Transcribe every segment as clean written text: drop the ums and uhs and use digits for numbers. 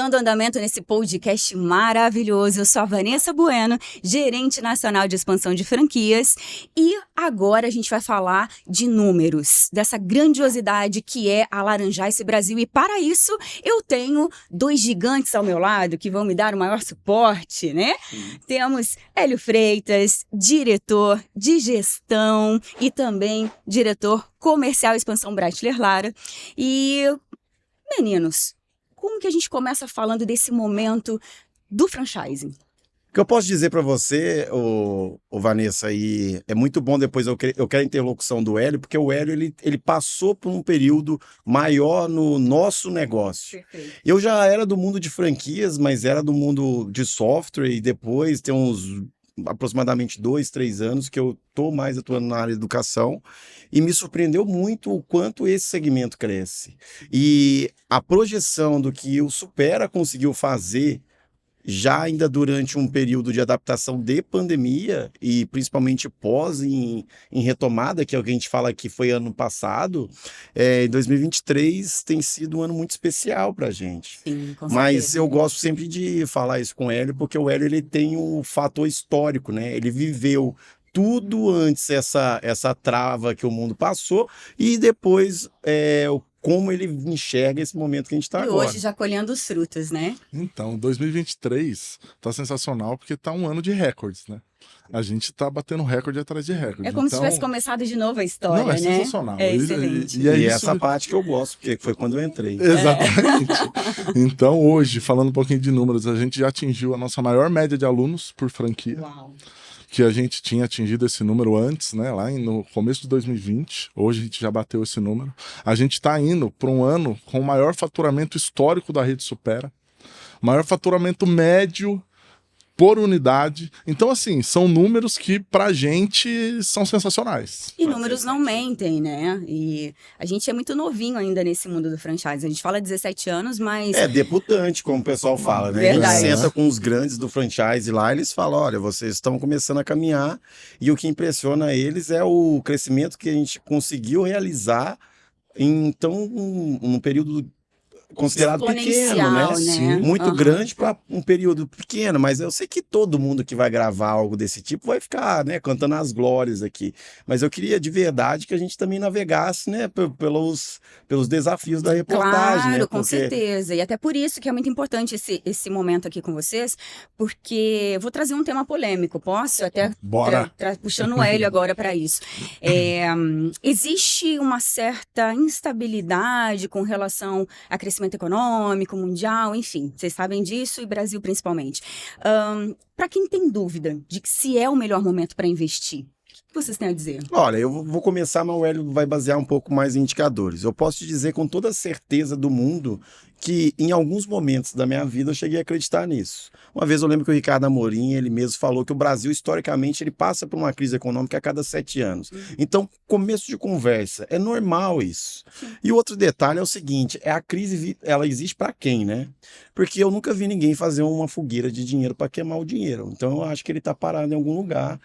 dando andamento nesse podcast maravilhoso. Eu sou a Vanessa Bueno, gerente nacional de expansão de franquias, e agora a gente vai falar de números, dessa grandiosidade que é alaranjar esse Brasil. E para isso, eu tenho dois gigantes ao meu lado que vão me dar o maior suporte, né? Temos Hélio Freitas, diretor de gestão e também diretor comercial Expansão Breitler Lara. E, meninos, como que a gente começa falando desse momento do franchising? O que eu posso dizer para você, Vanessa, e é muito bom depois eu quero a interlocução do Hélio, porque o Hélio ele passou por um período maior no nosso negócio. Perfeito. Eu já era do mundo de franquias, mas era do mundo de software, e depois tem uns aproximadamente 2-3 anos que eu estou mais atuando na área de educação, e me surpreendeu muito o quanto esse segmento cresce. E a projeção do que o Supera conseguiu fazer já ainda durante um período de adaptação de pandemia e principalmente pós em retomada, que é o que a gente fala que foi ano passado, 2023 tem sido um ano muito especial para a gente. Sim, com Mas certeza. eu gosto sempre de falar isso com o Hélio, porque o Hélio ele tem um fator histórico, né? Ele viveu tudo antes essa trava que o mundo passou e depois como ele enxerga esse momento que a gente está E agora. hoje já colhendo os frutos, né? Então, 2023 tá sensacional porque tá um ano de recordes, né? A gente tá batendo recorde atrás de recorde. É como se Então, tivesse começado de novo a história, não, é né? sensacional. É E- excelente. e é E isso- essa parte que eu gosto, porque foi quando eu entrei. Exatamente. Então, hoje, falando um pouquinho de números, a gente já atingiu a nossa maior média de alunos por franquia, Uau. que a gente tinha atingido esse número antes, né, lá no começo de 2020. Hoje a gente já bateu esse número. A gente está indo para um ano com o maior faturamento histórico da Rede Supera, maior faturamento médio por unidade. Então, assim, são números que pra gente são sensacionais. E números não mentem, né? E a gente é muito novinho ainda nesse mundo do franchise. A gente fala 17 anos, mas É debutante, como o pessoal fala, né? Verdade. A gente senta com os grandes do franchise lá, eles falam, olha, vocês estão começando a caminhar, e o que impressiona eles é o crescimento que a gente conseguiu realizar em um período considerado pequeno, exponencial, né? né? Muito Aham. grande para um período pequeno, mas eu sei que todo mundo que vai gravar algo desse tipo vai ficar, né, cantando as glórias aqui. Mas eu queria de verdade que a gente também navegasse, né, pelos desafios da reportagem, Claro, né? com certeza. E até por isso que é muito importante esse momento aqui com vocês, porque eu vou trazer um tema polêmico, posso? Até Bora. puxando o Hélio agora para isso. Existe uma certa instabilidade com relação a crescimento econômico, mundial, enfim, vocês sabem disso, e Brasil principalmente. Para quem tem dúvida de que se é o melhor momento para investir, o que vocês têm a dizer? Olha, eu vou começar, mas o Hélio vai basear um pouco mais em indicadores. Eu posso te dizer com toda a certeza do mundo que em alguns momentos da minha vida eu cheguei a acreditar nisso. Uma vez eu lembro que o Ricardo Amorim, ele mesmo falou que o Brasil, historicamente, ele passa por uma crise econômica a cada 7 anos. Então, começo de conversa, é normal isso. E o outro detalhe é o seguinte, a crise, ela existe para quem, né? Porque eu nunca vi ninguém fazer uma fogueira de dinheiro para queimar o dinheiro. Então, eu acho que ele está parado em algum lugar.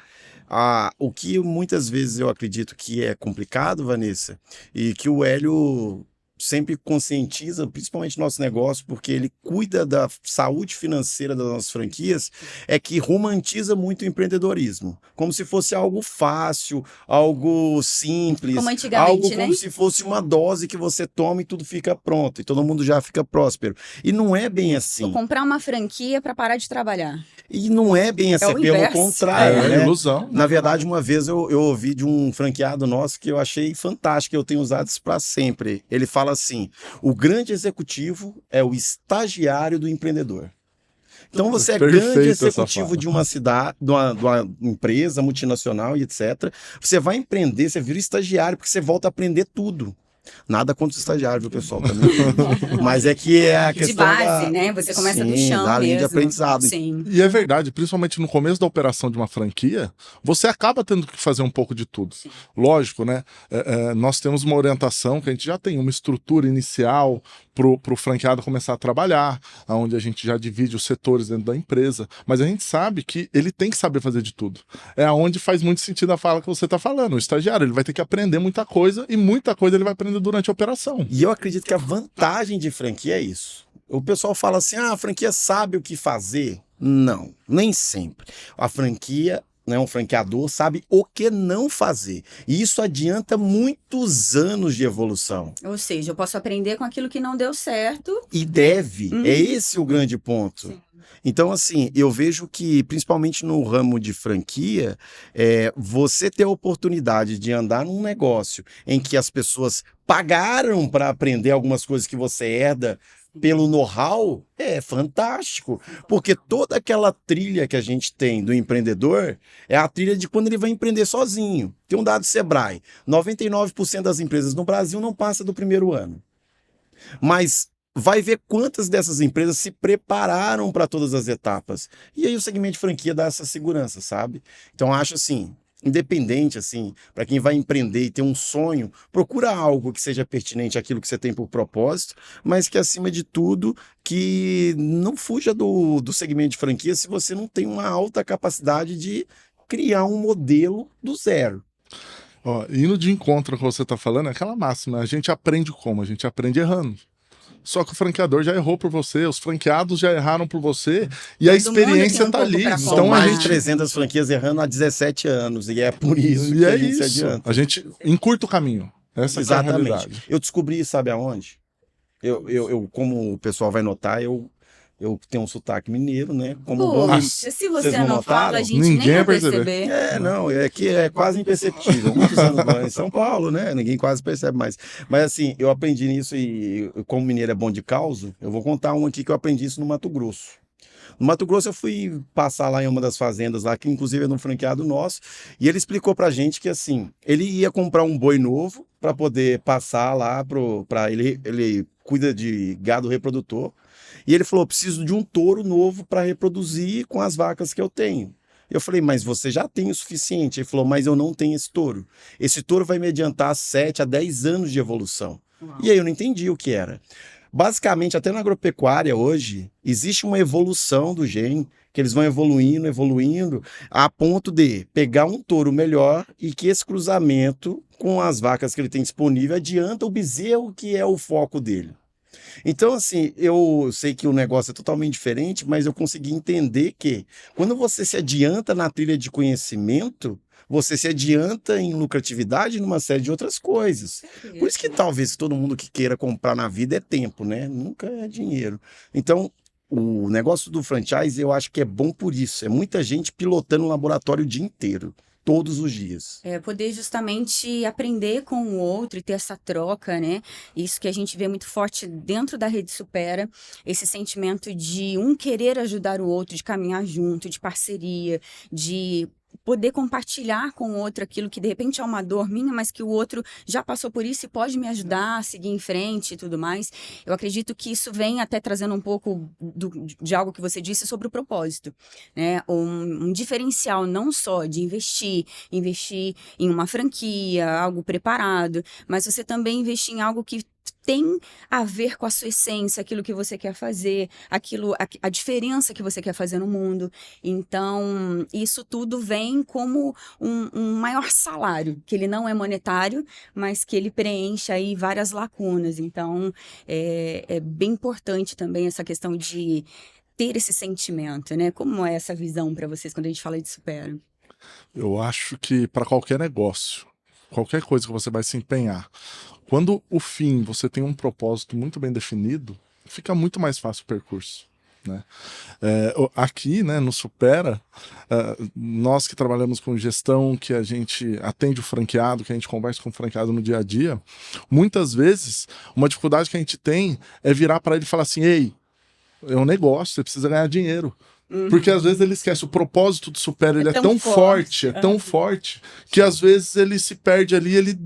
O que muitas vezes eu acredito que é complicado, Vanessa, e que o Hélio sempre conscientiza, principalmente nosso negócio, porque ele cuida da saúde financeira das nossas franquias, é que romantiza muito o empreendedorismo, como se fosse algo fácil, algo simples, Como antigamente, algo né? como se fosse uma dose que você toma e tudo fica pronto, e todo mundo já fica próspero. E não é bem assim. Vou comprar uma franquia para parar de trabalhar. E não é bem assim, o pelo inverso. contrário, É né? ilusão. Na verdade, uma vez eu ouvi de um franqueado nosso que eu achei fantástico, eu tenho usado isso para sempre. Ele fala assim: o grande executivo é o estagiário do empreendedor. Então você é Perfeita grande essa executivo fala. de uma cidade, de uma empresa multinacional e etc. Você vai empreender, você vira estagiário, porque você volta a aprender tudo. Nada contra o estagiário, viu, pessoal? Também. Mas é que é a questão De base, da... né? Você começa do Sim, chão da linha de mesmo. aprendizado. Sim. E é verdade, principalmente no começo da operação de uma franquia, você acaba tendo que fazer um pouco de tudo. Lógico, né? Nós temos uma orientação que a gente já tem uma estrutura inicial para o franqueado começar a trabalhar, onde a gente já divide os setores dentro da empresa, mas a gente sabe que ele tem que saber fazer de tudo. É onde faz muito sentido a fala que você está falando. O estagiário, ele vai ter que aprender muita coisa e muita coisa ele vai aprender durante a operação. E eu acredito que a vantagem de franquia é isso. O pessoal fala assim, a franquia sabe o que fazer. Não, nem sempre. A franquia, né, um franqueador sabe o que não fazer. E isso adianta muitos anos de evolução. Ou seja, eu posso aprender com aquilo que não deu certo. E deve. Uhum. É esse o grande ponto. Sim. Então, assim, eu vejo que, principalmente no ramo de franquia, você ter a oportunidade de andar num negócio em que as pessoas pagaram para aprender algumas coisas que você herda pelo know-how, é fantástico. Porque toda aquela trilha que a gente tem do empreendedor é a trilha de quando ele vai empreender sozinho. Tem um dado Sebrae: 99% das empresas no Brasil não passa do primeiro ano. Mas vai ver quantas dessas empresas se prepararam para todas as etapas. E aí o segmento de franquia dá essa segurança, sabe? Então acho assim, independente assim, para quem vai empreender e ter um sonho, procura algo que seja pertinente àquilo que você tem por propósito, mas que acima de tudo que não fuja do segmento de franquia se você não tem uma alta capacidade de criar um modelo do zero. Ó, indo de encontro ao que você está falando, é aquela máxima, a gente aprende como? A gente aprende errando. Só que o franqueador já errou por você, os franqueados já erraram por você, e a Todo mundo experiência tem um tá pouco ali. pra São Então a mais gente. de 300 franquias errando há 17 anos, e é por isso E que é a gente se isso. adianta. A gente encurta o caminho. Essa que é a Exatamente. realidade. Eu descobri, sabe aonde? Como o pessoal vai notar, eu tenho um sotaque mineiro, né? Como bom Poxa, mineiro. se Vocês você não não fala, a notaram? gente Ninguém nem vai vai perceber. perceber. Não, é que é quase imperceptível. Muitos anos morando em São Paulo, né? Ninguém quase percebe mais. Mas assim, eu aprendi nisso e como mineiro é bom de causa, eu vou contar um aqui que eu aprendi isso no Mato Grosso. No Mato Grosso eu fui passar lá em uma das fazendas lá, que inclusive é de um franqueado nosso, e ele explicou pra gente que assim, ele ia comprar um boi novo para poder passar lá para ele cuida de gado reprodutor. E ele falou: preciso de um touro novo para reproduzir com as vacas que eu tenho. Eu falei: mas você já tem o suficiente. Ele falou: mas eu não tenho esse touro. Esse touro vai me adiantar 7 a 10 anos de evolução. Uau. E aí eu não entendi o que era. Basicamente, até na agropecuária hoje, existe uma evolução do gene, que eles vão evoluindo, evoluindo, a ponto de pegar um touro melhor e que esse cruzamento com as vacas que ele tem disponível adianta o bezerro que é o foco dele. Então, assim, eu sei que o negócio é totalmente diferente, mas eu consegui entender que quando você se adianta na trilha de conhecimento, você se adianta em lucratividade e numa série de outras coisas. Por isso que talvez todo mundo que queira comprar na vida é tempo, né? Nunca é dinheiro. Então, o negócio do franchise eu acho que é bom por isso. É muita gente pilotando o laboratório o dia inteiro, todos os dias. É poder justamente aprender com o outro e ter essa troca, né? Isso que a gente vê muito forte dentro da Rede Supera, esse sentimento de um querer ajudar o outro, de caminhar junto, de parceria, de poder compartilhar com o outro aquilo que de repente é uma dor minha, mas que o outro já passou por isso e pode me ajudar a seguir em frente e tudo mais. Eu acredito que isso vem até trazendo um pouco de algo que você disse sobre o propósito, né? Um diferencial não só de investir em uma franquia, algo preparado, mas você também investir em algo que tem a ver com a sua essência, aquilo que você quer fazer, a diferença que você quer fazer no mundo. Então, isso tudo vem como um maior salário, que ele não é monetário, mas que ele preenche aí várias lacunas. Então, é bem importante também essa questão de ter esse sentimento, né? Como é essa visão para vocês quando a gente fala de Supera? Eu acho que para qualquer negócio, qualquer coisa que você vai se empenhar, quando o fim você tem um propósito muito bem definido, fica muito mais fácil o percurso, né? Aqui, né, no Supera, nós que trabalhamos com gestão, que a gente atende o franqueado, que a gente conversa com o franqueado no dia a dia, muitas vezes uma dificuldade que a gente tem é virar para ele e falar assim: ei, é um negócio, você precisa ganhar dinheiro. Porque às vezes ele esquece, o propósito do Supera, ele é tão forte, tão forte, que às vezes ele se perde ali e ele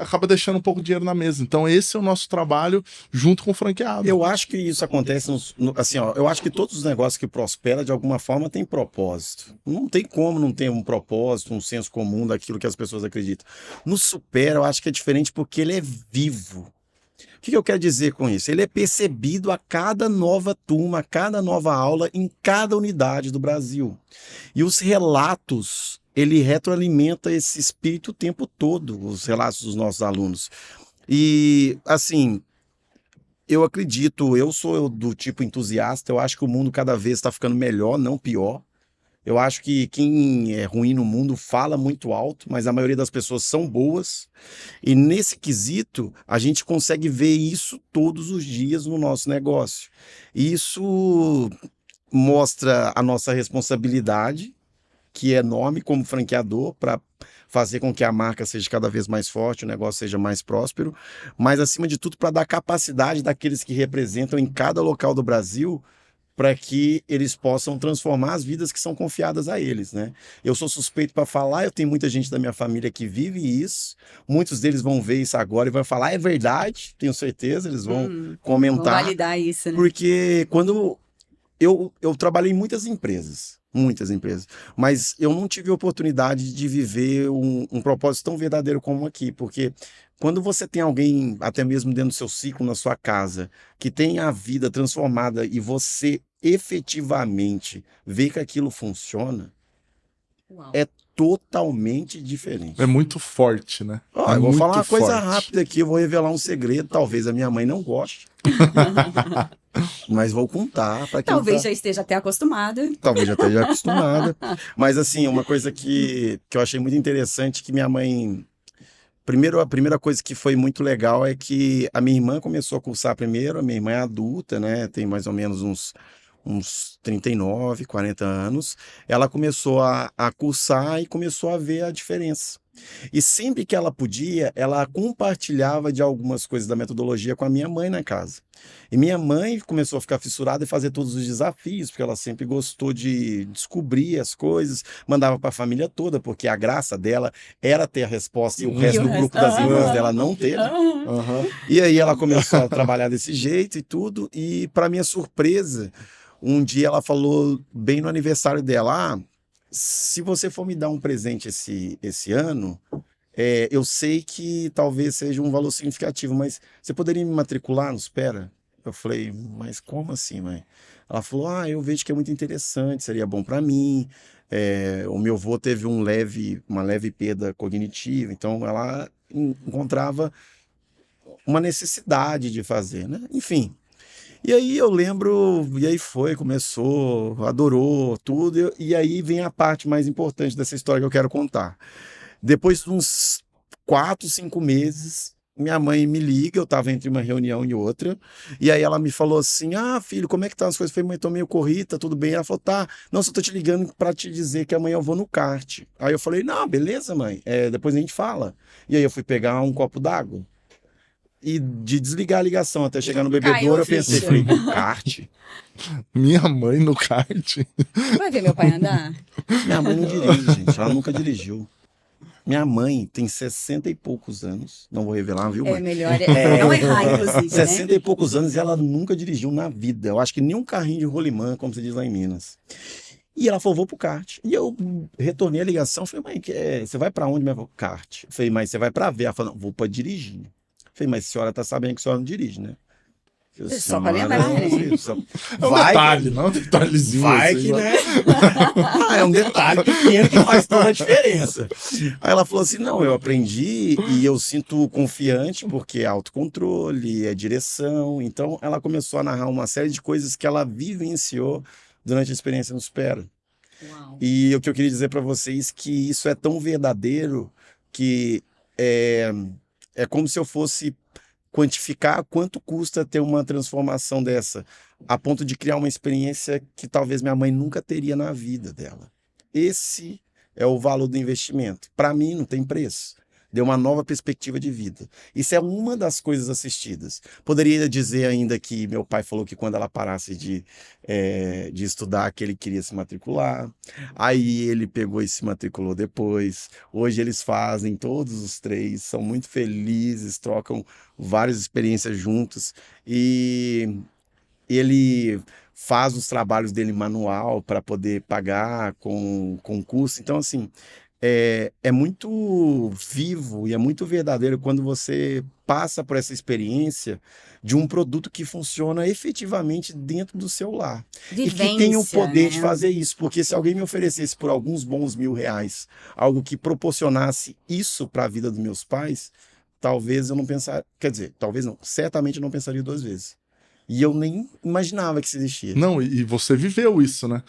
acaba deixando um pouco de dinheiro na mesa. Então esse é o nosso trabalho junto com o franqueado. Eu acho que isso acontece, assim, ó, eu acho que todos os negócios que prosperam, de alguma forma, têm propósito. Não tem como não ter um propósito, um senso comum daquilo que as pessoas acreditam. No Supera, eu acho que é diferente porque ele é vivo. O que eu quero dizer com isso? Ele é percebido a cada nova turma, a cada nova aula, em cada unidade do Brasil. E os relatos, ele retroalimenta esse espírito o tempo todo, os relatos dos nossos alunos. E, assim, Eu acredito, eu sou do tipo entusiasta, eu acho que o mundo cada vez está ficando melhor, não pior. Eu acho que quem é ruim no mundo fala muito alto, mas a maioria das pessoas são boas. E nesse quesito, a gente consegue ver isso todos os dias no nosso negócio. E isso mostra a nossa responsabilidade, que é enorme como franqueador, para fazer com que a marca seja cada vez mais forte, o negócio seja mais próspero, mas acima de tudo para dar capacidade daqueles que representam em cada local do Brasil para que eles possam transformar as vidas que são confiadas a eles, né? Eu sou suspeito para falar, eu tenho muita gente da minha família que vive isso, muitos deles vão ver isso agora e vão falar, é verdade, tenho certeza, eles vão Vamos comentar, validar isso, né? porque quando eu trabalhei em muitas empresas, mas eu não tive a oportunidade de viver um propósito tão verdadeiro como aqui, porque quando você tem alguém, até mesmo dentro do seu ciclo, na sua casa, que tem a vida transformada e você efetivamente vê que aquilo funciona, Uau. é totalmente diferente. É muito forte, né? Ó, É eu vou muito falar uma coisa forte. rápida aqui, eu vou revelar um segredo, talvez a minha mãe não goste, mas vou contar para quem Talvez tá... já esteja até acostumada. Talvez já esteja acostumada. Mas, assim, uma coisa que eu achei muito interessante, que minha mãe... Primeiro, a primeira coisa que foi muito legal é que a minha irmã começou a cursar primeiro, a minha irmã é adulta, né? Tem mais ou menos uns 39, 40 anos. Ela começou a cursar e começou a ver a diferença. E sempre que ela podia, ela compartilhava de algumas coisas da metodologia com a minha mãe na casa. E minha mãe começou a ficar fissurada e fazer todos os desafios, porque ela sempre gostou de descobrir as coisas, mandava para a família toda, porque a graça dela era ter a resposta e o resto do grupo das irmãs dela não ter. Né? Aham. E aí ela começou a trabalhar desse jeito e tudo, e para minha surpresa, um dia ela falou, bem no aniversário dela, se você for me dar um presente esse ano, eu sei que talvez seja um valor significativo, mas você poderia me matricular no Spera? Eu falei, mas como assim, mãe? Ela falou, eu vejo que é muito interessante, seria bom para mim. O meu avô teve uma leve perda cognitiva, então ela encontrava uma necessidade de fazer, né? Enfim. E aí eu lembro, e aí começou, adorou tudo, e aí vem a parte mais importante dessa história que eu quero contar. Depois de uns 4, 5 meses, minha mãe me liga, eu estava entre uma reunião e outra, e aí ela me falou assim, filho, como é que tá as coisas? Eu falei, mãe, tô meio corrida, tá tudo bem? Ela falou, tá, não, só tô te ligando para te dizer que amanhã eu vou no kart. Aí eu falei, não, beleza, mãe, depois a gente fala. E aí eu fui pegar um copo d'água. E de desligar a ligação até chegar no bebedouro, eu pensei, falei, kart? Minha mãe no kart. Vai ver meu pai andar? Minha mãe não dirige, gente, ela nunca dirigiu. Minha mãe tem 60 e poucos anos, não vou revelar, viu, mãe? É melhor não errar, inclusive, 60 né? e poucos anos e ela nunca dirigiu na vida. Eu acho que nem um carrinho de rolimã, como se diz lá em Minas. E ela falou, vou pro kart. E eu retornei a ligação, falei, mãe, você vai pra onde? Ela falou, kart. Eu falei, mas você vai pra ver? Ela falou, não, vou pra dirigir. Eu falei, mas a senhora tá sabendo que a senhora não dirige, né? Só pra lembrar, né? É um detalhe, não é um detalhezinho. Vai assim, que, né? É um detalhe pequeno que faz toda a diferença. Aí ela falou assim, não, eu aprendi e eu sinto confiante porque é autocontrole, é direção. Então ela começou a narrar uma série de coisas que ela vivenciou durante a experiência no Spera. Uau. E o que eu queria dizer para vocês que isso é tão verdadeiro que é como se eu fosse quantificar quanto custa ter uma transformação dessa, a ponto de criar uma experiência que talvez minha mãe nunca teria na vida dela. Esse é o valor do investimento. Para mim, não tem preço. Deu uma nova perspectiva de vida. Isso é uma das coisas assistidas. Poderia dizer ainda que meu pai falou que quando ela parasse de estudar, que ele queria se matricular. Aí ele pegou e se matriculou depois. Hoje eles fazem, todos os três, são muito felizes, trocam várias experiências juntos. E ele faz os trabalhos dele manual para poder pagar com curso. Então, assim, é muito vivo e é muito verdadeiro quando você passa por essa experiência de um produto que funciona efetivamente dentro do seu lar. E que tem o poder de fazer isso, porque se alguém me oferecesse por alguns bons R$1.000 algo que proporcionasse isso para a vida dos meus pais, talvez eu não pensaria, quer dizer, talvez não, certamente eu não pensaria 2 vezes. E eu nem imaginava que isso existia. Não, e você viveu isso, né?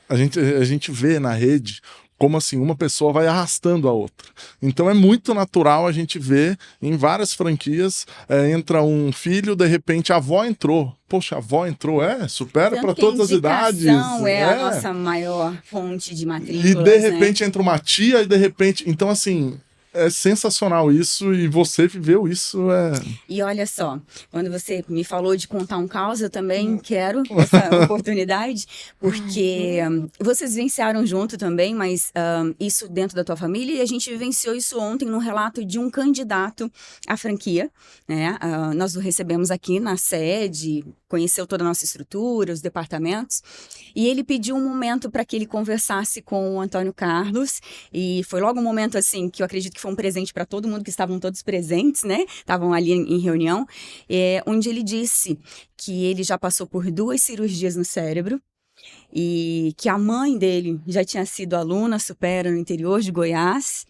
A gente vê na rede como assim uma pessoa vai arrastando a outra. Então é muito natural a gente ver em várias franquias, entra um filho, de repente a avó entrou. Poxa, a avó entrou, supera para todas as idades. É a nossa maior fonte de matrículas. E de repente entra uma tia e de repente... Então assim, é sensacional isso e você viveu isso. E olha só, quando você me falou de contar um caos, eu também quero essa oportunidade, porque vocês vivenciaram junto também, mas isso dentro da tua família, e a gente vivenciou isso ontem num relato de um candidato à franquia, né? Nós o recebemos aqui na sede, conheceu toda a nossa estrutura, os departamentos, e ele pediu um momento para que ele conversasse com o Antônio Carlos, e foi logo um momento assim, que eu acredito que foi um presente para todo mundo, que estavam todos presentes, né? Estavam ali em reunião, onde ele disse que ele já passou por 2 cirurgias no cérebro, e que a mãe dele já tinha sido aluna supera no interior de Goiás,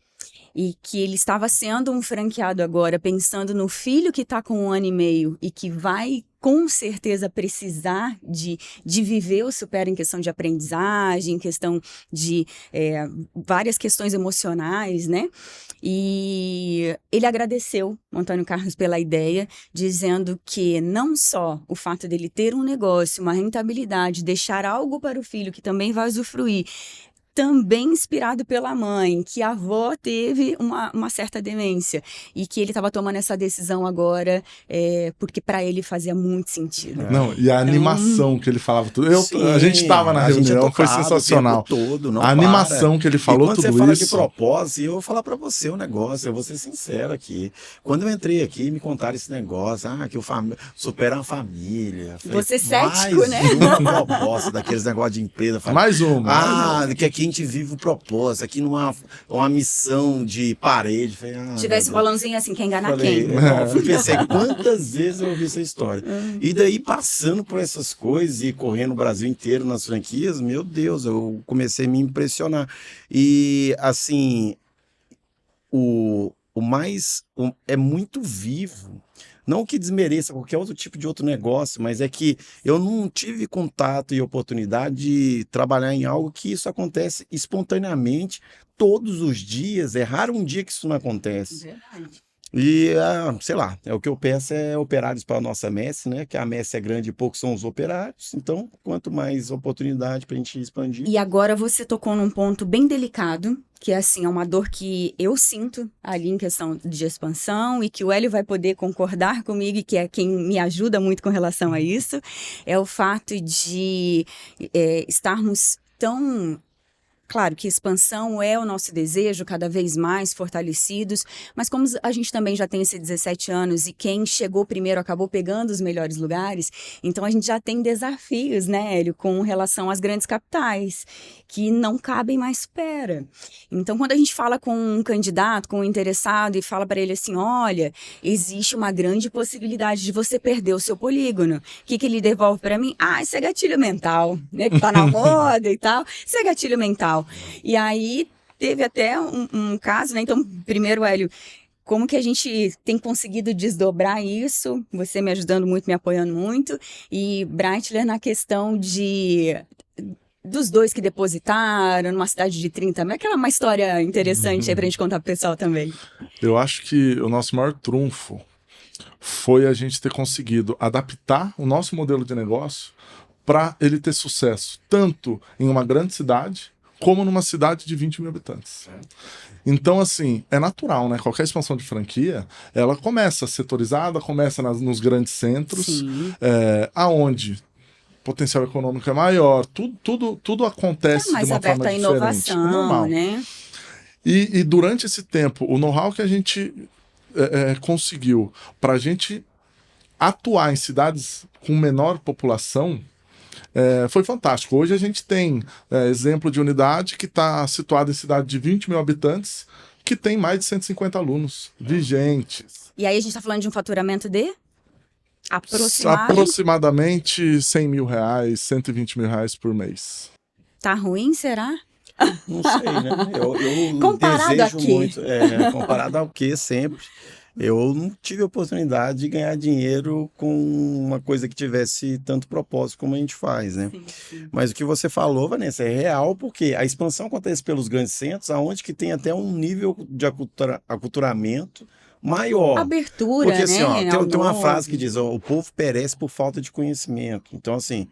e que ele estava sendo um franqueado agora, pensando no filho que está com 1 ano e meio e que vai com certeza precisar de viver o Supera em questão de aprendizagem, em questão de várias questões emocionais, né? E ele agradeceu o Antônio Carlos pela ideia, dizendo que não só o fato dele ter um negócio, uma rentabilidade, deixar algo para o filho que também vai usufruir, também inspirado pela mãe, que a avó teve uma certa demência e que ele estava tomando essa decisão agora porque para ele fazia muito sentido. Não, e a animação que ele falava tudo. A gente estava na a gente reunião, foi sensacional. O tempo todo, não a animação para. que ele falou quando tudo você fala isso. de propósito, eu vou falar para você um negócio, eu vou ser sincero aqui. Quando eu entrei aqui, me contaram esse negócio, que o Supera uma família. Falei, você cético, né? uma proposta daqueles negócios de empresa. Falei, mais uma. Que aqui a gente vive o propósito, aqui não há uma missão de parede. Falei, tivesse um balãozinho assim, quem engana falei, quem? Eu pensei, quantas vezes eu ouvi essa história? E daí, passando por essas coisas e correndo o Brasil inteiro nas franquias, meu Deus, eu comecei a me impressionar. E, assim, é muito vivo. Não que desmereça qualquer outro tipo de outro negócio, mas é que eu não tive contato e oportunidade de trabalhar em algo que isso acontece espontaneamente todos os dias. É raro um dia que isso não acontece. Verdade. E, sei lá, o que eu peço é operários para a nossa messe, né? Que a messe é grande e poucos são os operários. Então, quanto mais oportunidade para a gente expandir. E agora você tocou num ponto bem delicado, que assim, é uma dor que eu sinto ali em questão de expansão e que o Hélio vai poder concordar comigo e que é quem me ajuda muito com relação a isso, é o fato de estarmos tão... Claro que expansão é o nosso desejo, cada vez mais fortalecidos, mas como a gente também já tem esses 17 anos e quem chegou primeiro acabou pegando os melhores lugares, então a gente já tem desafios, né, Hélio, com relação às grandes capitais, que não cabem mais Supera. Então, quando a gente fala com um candidato, com um interessado e fala para ele assim, olha, existe uma grande possibilidade de você perder o seu polígono. O que ele devolve para mim? Isso é gatilho mental, né, que tá na moda e tal, isso é gatilho mental. E aí teve até um caso, né? Então, primeiro, Hélio, como que a gente tem conseguido desdobrar isso? Você me ajudando muito, me apoiando muito. E Breitler na questão dos 2 que depositaram numa cidade de 30 mil. Aquela é uma história interessante aí pra gente contar pro pessoal também. Eu acho que o nosso maior trunfo foi a gente ter conseguido adaptar o nosso modelo de negócio para ele ter sucesso, tanto em uma grande cidade, como numa cidade de 20 mil habitantes. Então, assim, é natural, né? Qualquer expansão de franquia, ela começa setorizada, começa nos grandes centros, aonde o potencial econômico é maior, tudo acontece de uma forma diferente. Inovação, normal. Né? E durante esse tempo, o know-how que a gente conseguiu para a gente atuar em cidades com menor população, foi fantástico. Hoje a gente tem exemplo de unidade que está situada em cidade de 20 mil habitantes, que tem mais de 150 alunos vigentes. E aí a gente está falando de um faturamento de? Aproximadamente 100 mil reais, 120 mil reais por mês. Tá ruim, será? Não sei, né? Eu Comparado a desejo quê? muito. Comparado ao quê, sempre. Eu não tive a oportunidade de ganhar dinheiro com uma coisa que tivesse tanto propósito como a gente faz, né? Sim, sim. Mas o que você falou, Vanessa, é real, porque a expansão acontece pelos grandes centros, aonde que tem até um nível de aculturamento maior. Abertura, Porque assim, né? ó, ao tem uma novo. frase que diz, ó, o povo perece por falta de conhecimento. Então, assim,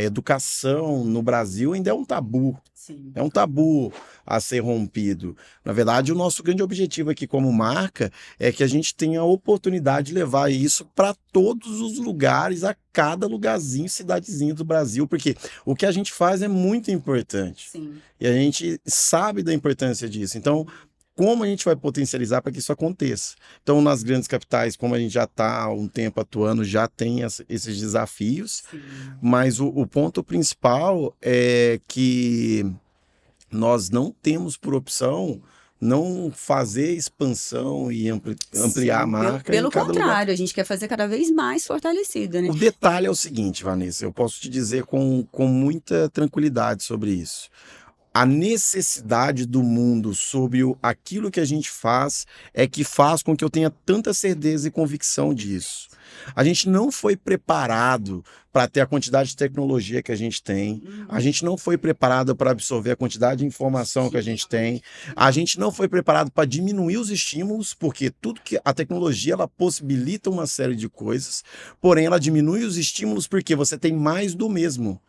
educação no Brasil ainda é um tabu. Sim. É um tabu a ser rompido. Na verdade, o nosso grande objetivo aqui como marca é que a gente tenha a oportunidade de levar isso para todos os lugares, a cada lugarzinho, cidadezinho do Brasil, porque o que a gente faz é muito importante. Sim. E a gente sabe da importância disso. Então, como a gente vai potencializar para que isso aconteça? Então, nas grandes capitais, como a gente já está há um tempo atuando, já tem esses desafios, Sim. mas o ponto principal é que nós não temos por opção não fazer expansão e ampliar a Sim, marca Pelo em cada lugar. contrário, a gente quer fazer cada vez mais fortalecido, né? O detalhe é o seguinte, Vanessa, eu posso te dizer com muita tranquilidade sobre isso. A necessidade do mundo sobre aquilo que a gente faz é que faz com que eu tenha tanta certeza e convicção disso. A gente não foi preparado para ter a quantidade de tecnologia que a gente tem. A gente não foi preparado para absorver a quantidade de informação que a gente tem. A gente não foi preparado para diminuir os estímulos, porque tudo que a tecnologia ela possibilita uma série de coisas, porém ela diminui os estímulos porque você tem mais do mesmo.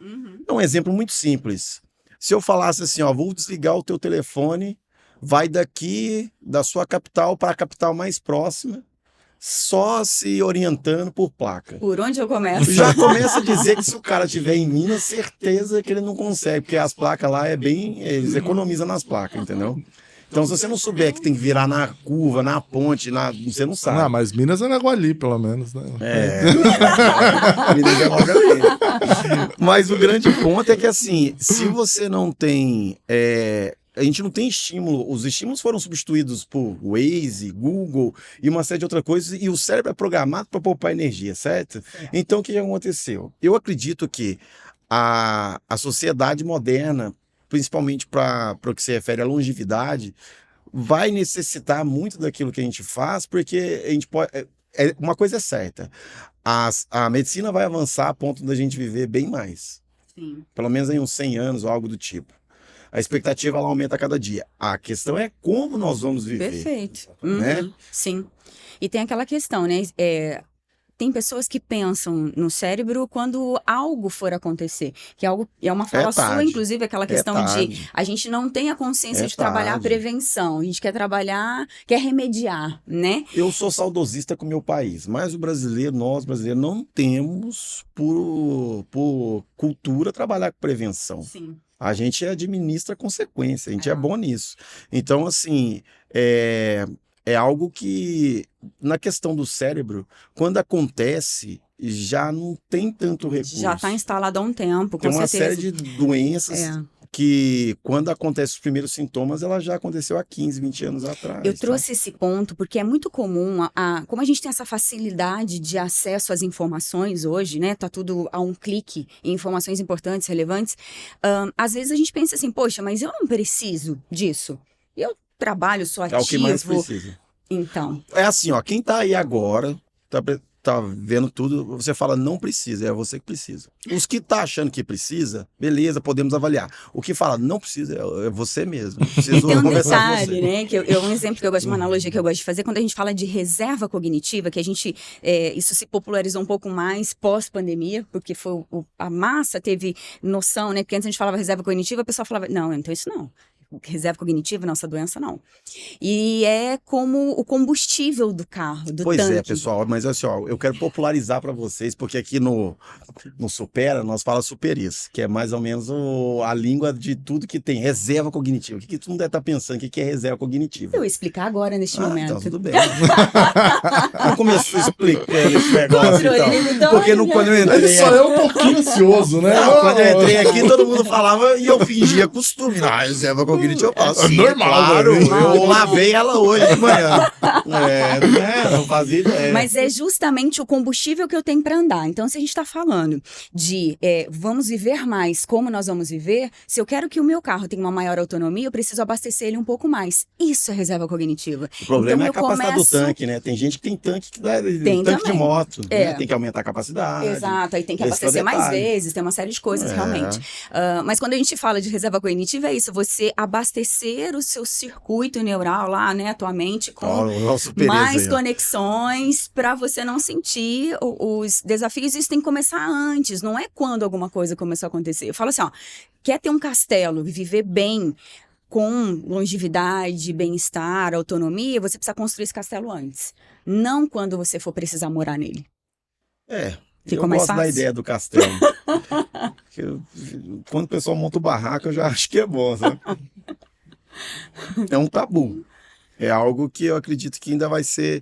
É um exemplo muito simples. Se eu falasse assim, ó, vou desligar o teu telefone, vai daqui da sua capital para a capital mais próxima, só se orientando por placa. Por onde eu começo? Já começa a dizer que se o cara estiver em Minas, certeza que ele não consegue, porque as placas lá eles economizam nas placas, entendeu? Então, se você não souber que tem que virar na curva, na ponte, você não sabe. Ah, mas Minas é Naguali, pelo menos, né? Minas é logo ali. Mas o grande ponto é que, assim, se você não tem... a gente não tem estímulo, os estímulos foram substituídos por Waze, Google e uma série de outras coisas, e o cérebro é programado para poupar energia, certo? Então, o que aconteceu? Eu acredito que a sociedade moderna, principalmente para o que se refere à longevidade, vai necessitar muito daquilo que a gente faz, porque a gente pode... uma coisa é certa, a medicina vai avançar a ponto da gente viver bem mais. Sim. Pelo menos em uns 100 anos ou algo do tipo. A expectativa ela aumenta a cada dia. A questão é como nós vamos viver. Perfeito. Né? Sim. E tem aquela questão, né? Tem pessoas que pensam no cérebro quando algo for acontecer. Que é uma fala sua, tarde. inclusive, aquela questão de tarde. a gente não tem a consciência É de trabalhar a tarde. prevenção. A gente quer remediar, né? Eu sou saudosista com o meu país, mas nós brasileiros, não temos por cultura trabalhar com prevenção. Sim. A gente administra a consequência, a gente é bom nisso. Então, assim, é algo que, na questão do cérebro, quando acontece, já não tem tanto recurso. Já está instalado há um tempo, com Tem uma certeza. série de doenças que, quando acontecem os primeiros sintomas, ela já aconteceu há 15, 20 anos atrás. Eu trouxe esse ponto porque é muito comum, como a gente tem essa facilidade de acesso às informações hoje, né? Tá tudo a um clique, informações importantes, relevantes. Às vezes a gente pensa assim, poxa, mas eu não preciso disso. Eu trabalho, sou ativo. É o que mais precisa. Então. É assim, ó, quem tá aí agora, tá vendo tudo, você fala, não precisa, é você que precisa. Os que tá achando que precisa, beleza, podemos avaliar. O que fala, não precisa, é você mesmo. Preciso Tem um conversar com detalhe, você. né, um exemplo que eu gosto, uma analogia que eu gosto de fazer, quando a gente fala de reserva cognitiva, que a gente, isso se popularizou um pouco mais pós-pandemia, porque a massa teve noção, né, porque antes a gente falava reserva cognitiva, a pessoa falava, não, então isso não. Reserva cognitiva, nossa doença, não. E é como o combustível do carro, do tanque. Pois é, pessoal, mas assim, ó, eu quero popularizar para vocês, porque aqui no Supera, nós falamos Superis, que é mais ou menos a língua de tudo que tem, reserva cognitiva. O que tu não deve estar pensando, o que é reserva cognitiva? Eu vou explicar agora, neste momento. Então, tudo bem. Eu comecei explicando esse negócio, então. Porque quando eu entrei... Ele só é um pouquinho ansioso, né? Não, quando eu entrei aqui, todo mundo falava e eu fingia costume. Não, reserva cognitiva. cognitivo, eu falo, sim, normal, claro, né? eu lavei ela hoje de manhã. Não fazia ideia. Mas é justamente o combustível que eu tenho para andar. Então, se a gente está falando de vamos viver mais, como nós vamos viver, se eu quero que o meu carro tenha uma maior autonomia, eu preciso abastecer ele um pouco mais. Isso é reserva cognitiva. O problema Então, é a eu capacidade começo- do tanque, né? Tem gente que tem tanque que dá Tem tanque de também. moto, né? É. Tem que aumentar a capacidade. Exato, aí tem que Esse que é o abastecer mais detalhe. vezes, tem uma série de coisas, É. realmente. Mas quando a gente fala de reserva cognitiva, é isso, você abastecer o seu circuito neural lá, né, a tua mente, com Ó, o nosso Pereza mais aí, ó. conexões para você não sentir os desafios. Isso tem que começar antes, não é quando alguma coisa começou a acontecer. Eu falo assim, ó, quer ter um castelo, viver bem, com longevidade, bem-estar, autonomia, você precisa construir esse castelo antes. Não quando você for precisar morar nele. Ficou Eu mais gosto da fácil? ideia do castelo. Quando o pessoal monta o barraco, eu já acho que é bom, sabe? É um tabu. É algo que eu acredito que ainda vai ser...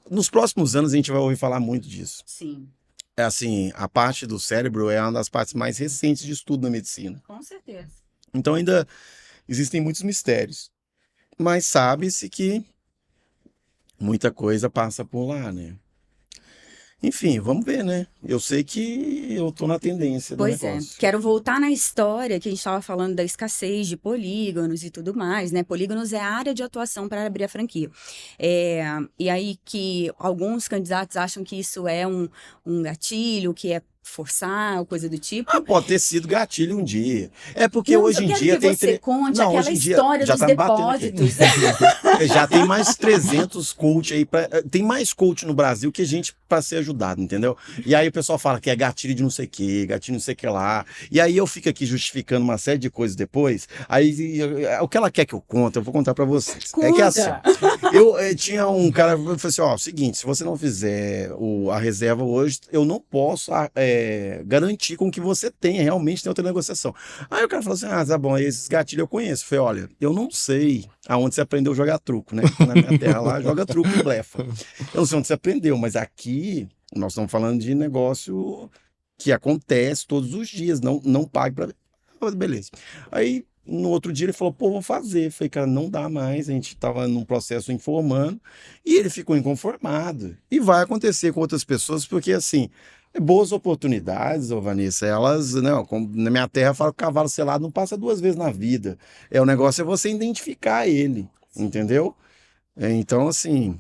Nos próximos anos a gente vai ouvir falar muito disso. Sim, É assim, a parte do cérebro é uma das partes mais recentes de estudo na medicina. com certeza. Então ainda existem muitos mistérios. Mas sabe-se que muita coisa passa por lá, né? Enfim, vamos ver, né? Eu sei que eu tô na tendência do Pois é, negócio. quero voltar na história que a gente estava falando da escassez de polígonos e tudo mais, né? Polígonos é a área de atuação para abrir a franquia. E aí que alguns candidatos acham que isso é um gatilho, que é forçar, ou coisa do tipo. Ah, pode ter sido gatilho um dia. É porque Não, hoje eu em quero dia que tem... você conte Não, aquela hoje em dia história já dos tá me batendo aqui. depósitos. Já tem mais 300 coach aí. Tem mais coach no Brasil que gente para ser ajudado, entendeu? E aí o pessoal fala que é gatilho de não sei o que, gatilho não sei o que lá. E aí eu fico aqui justificando uma série de coisas depois. Aí o que ela quer que eu conte, eu vou contar para vocês. É que é assim, Conta. eu tinha um cara que falou assim, ó, seguinte, se você não fizer a reserva hoje, eu não posso garantir com que você tenha realmente outra negociação. Aí o cara falou assim, tá bom, esses gatilhos eu conheço. Eu falei, olha, eu não sei aonde você aprendeu a jogar truco, né? Na minha terra lá, joga truco e blefa. Eu não sei onde você aprendeu, mas aqui nós estamos falando de negócio que acontece todos os dias, não pague para... Beleza. Aí no outro dia ele falou, pô, vou fazer. Eu falei, cara, não dá mais, a gente estava num processo informando e ele ficou inconformado. E vai acontecer com outras pessoas, porque assim, boas oportunidades, ô Vanessa, elas, né, como na minha terra fala que o cavalo selado não passa 2 vezes na vida. O negócio é você identificar ele, entendeu? Então, assim,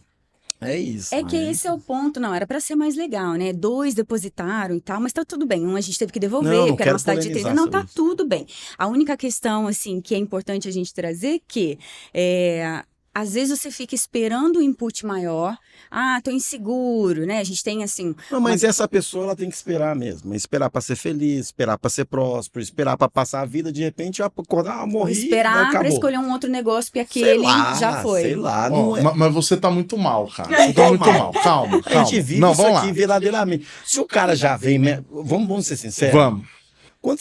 é isso. É que né? esse é o ponto, não, era para ser mais legal, né? 2 depositaram e tal, mas tá tudo bem. Um a gente teve que devolver, Não porque era quero uma cidade de polemizar 30. Não, sobre tá isso. tudo bem. A única questão, assim, que é importante a gente trazer é que às vezes você fica esperando um input maior. Ah, tô inseguro, né? A gente tem, assim... Não, mas essa pessoa ela tem que esperar mesmo. Esperar para ser feliz, esperar para ser próspero, esperar para passar a vida, de repente, acordar, morrer, esperar acabou. para escolher um outro negócio, porque Sei aquele lá, já foi. Sei lá, Ó, não é. mas você tá muito mal, cara. Você tá muito mal. Calma, A calma. gente vive Não, isso vamos aqui lá. verdadeiramente. Se o cara já vem, vamos ser sinceros. Vamos. Quando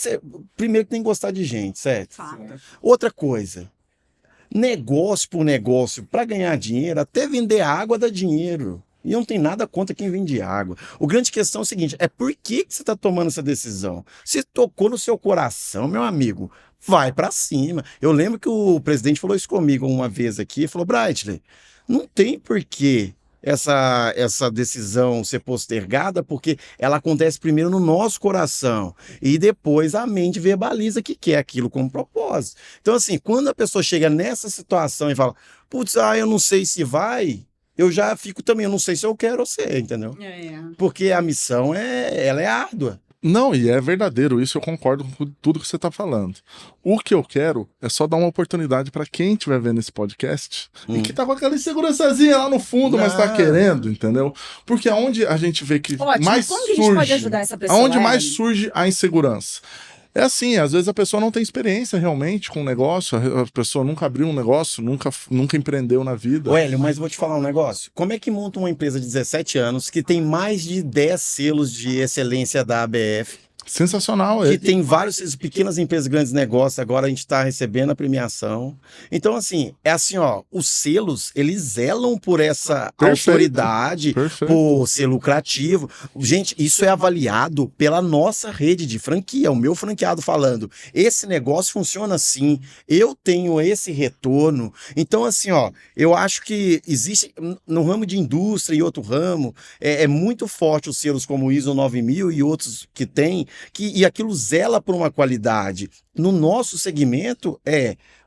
primeiro que tem que gostar de gente, certo? Fato. Outra coisa, negócio por negócio, para ganhar dinheiro, até vender água dá dinheiro. E eu não tenho nada contra quem vende água. A grande questão é o seguinte, é por que você está tomando essa decisão? Se tocou no seu coração, meu amigo, vai para cima. Eu lembro que o presidente falou isso comigo uma vez aqui, falou, Brightley, não tem porquê essa decisão ser postergada, porque ela acontece primeiro no nosso coração e depois a mente verbaliza que quer aquilo como propósito. Então, assim, quando a pessoa chega nessa situação e fala, putz, eu não sei se vai, eu já fico também, eu não sei se eu quero ou ser, entendeu? Porque a missão ela é árdua. Não, e é verdadeiro, isso eu concordo com tudo que você tá falando. O que eu quero é só dar uma oportunidade para quem estiver vendo esse podcast e que tá com aquela insegurançazinha lá no fundo, mas tá Não. querendo, entendeu? Porque aonde a gente vê que Ótimo, mais como que a gente pode surge, ajudar essa pessoa, aonde mais Ellen? surge a insegurança. É assim, às vezes a pessoa não tem experiência realmente com o negócio, a pessoa nunca abriu um negócio, nunca empreendeu na vida. Ô, Hélio, mas vou te falar um negócio. Como é que monta uma empresa de 17 anos que tem mais de 10 selos de excelência da ABF? Sensacional. Que tem várias pequenas empresas, grandes negócios, agora a gente está recebendo a premiação. Então, assim, é assim, ó, os selos, eles zelam por essa autoridade, por ser lucrativo. Gente, isso é avaliado pela nossa rede de franquia, o meu franqueado falando, esse negócio funciona assim, eu tenho esse retorno. Então, assim, ó, eu acho que existe, no ramo de indústria e outro ramo, é muito forte os selos como o ISO 9000 e outros que tem, e aquilo zela por uma qualidade. No nosso segmento,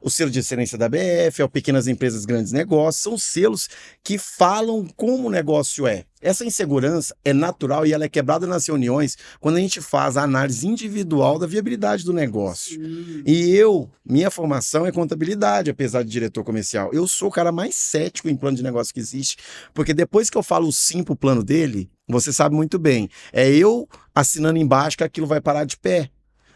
o selo de excelência da BF, é o Pequenas Empresas, Grandes Negócios, são selos que falam como o negócio é. Essa insegurança é natural e ela é quebrada nas reuniões quando a gente faz a análise individual da viabilidade do negócio. E minha formação é contabilidade, apesar de diretor comercial. Eu sou o cara mais cético em plano de negócio que existe, porque depois que eu falo sim pro plano dele, você sabe muito bem, é eu assinando embaixo que aquilo vai parar de pé.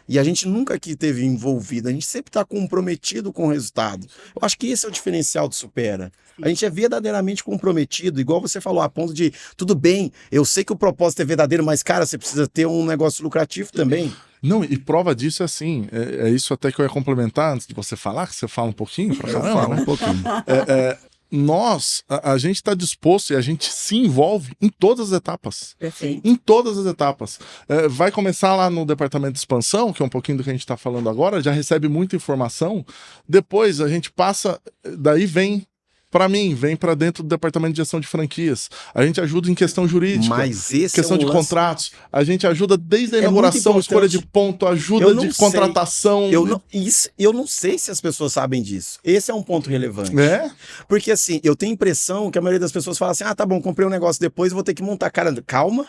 E a gente nunca aqui esteve envolvido, a gente sempre está comprometido com o resultado. Eu acho que esse é o diferencial do Supera. A gente é verdadeiramente comprometido, igual você falou, a ponto de, tudo bem, eu sei que o propósito é verdadeiro, mas, cara, você precisa ter um negócio lucrativo também. Não, e prova disso é assim, é isso até que eu ia complementar antes de você falar, que você fala um pouquinho pra caramba, Eu falo né? um pouquinho. A gente está disposto e a gente se envolve em todas as etapas. Perfeito. Em todas as etapas. Vai começar lá no departamento de expansão, que é um pouquinho do que a gente está falando agora, já recebe muita informação. Depois a gente passa, daí vem para mim, vem para dentro do departamento de gestão de franquias. A gente ajuda em questão jurídica, mas esse questão de contratos. A gente ajuda desde a inauguração, escolha de ponto, ajuda de contratação. Eu não sei se as pessoas sabem disso. Esse é um ponto relevante. Porque assim, eu tenho a impressão que a maioria das pessoas fala assim, tá bom, comprei um negócio depois, vou ter que montar. Cara, calma.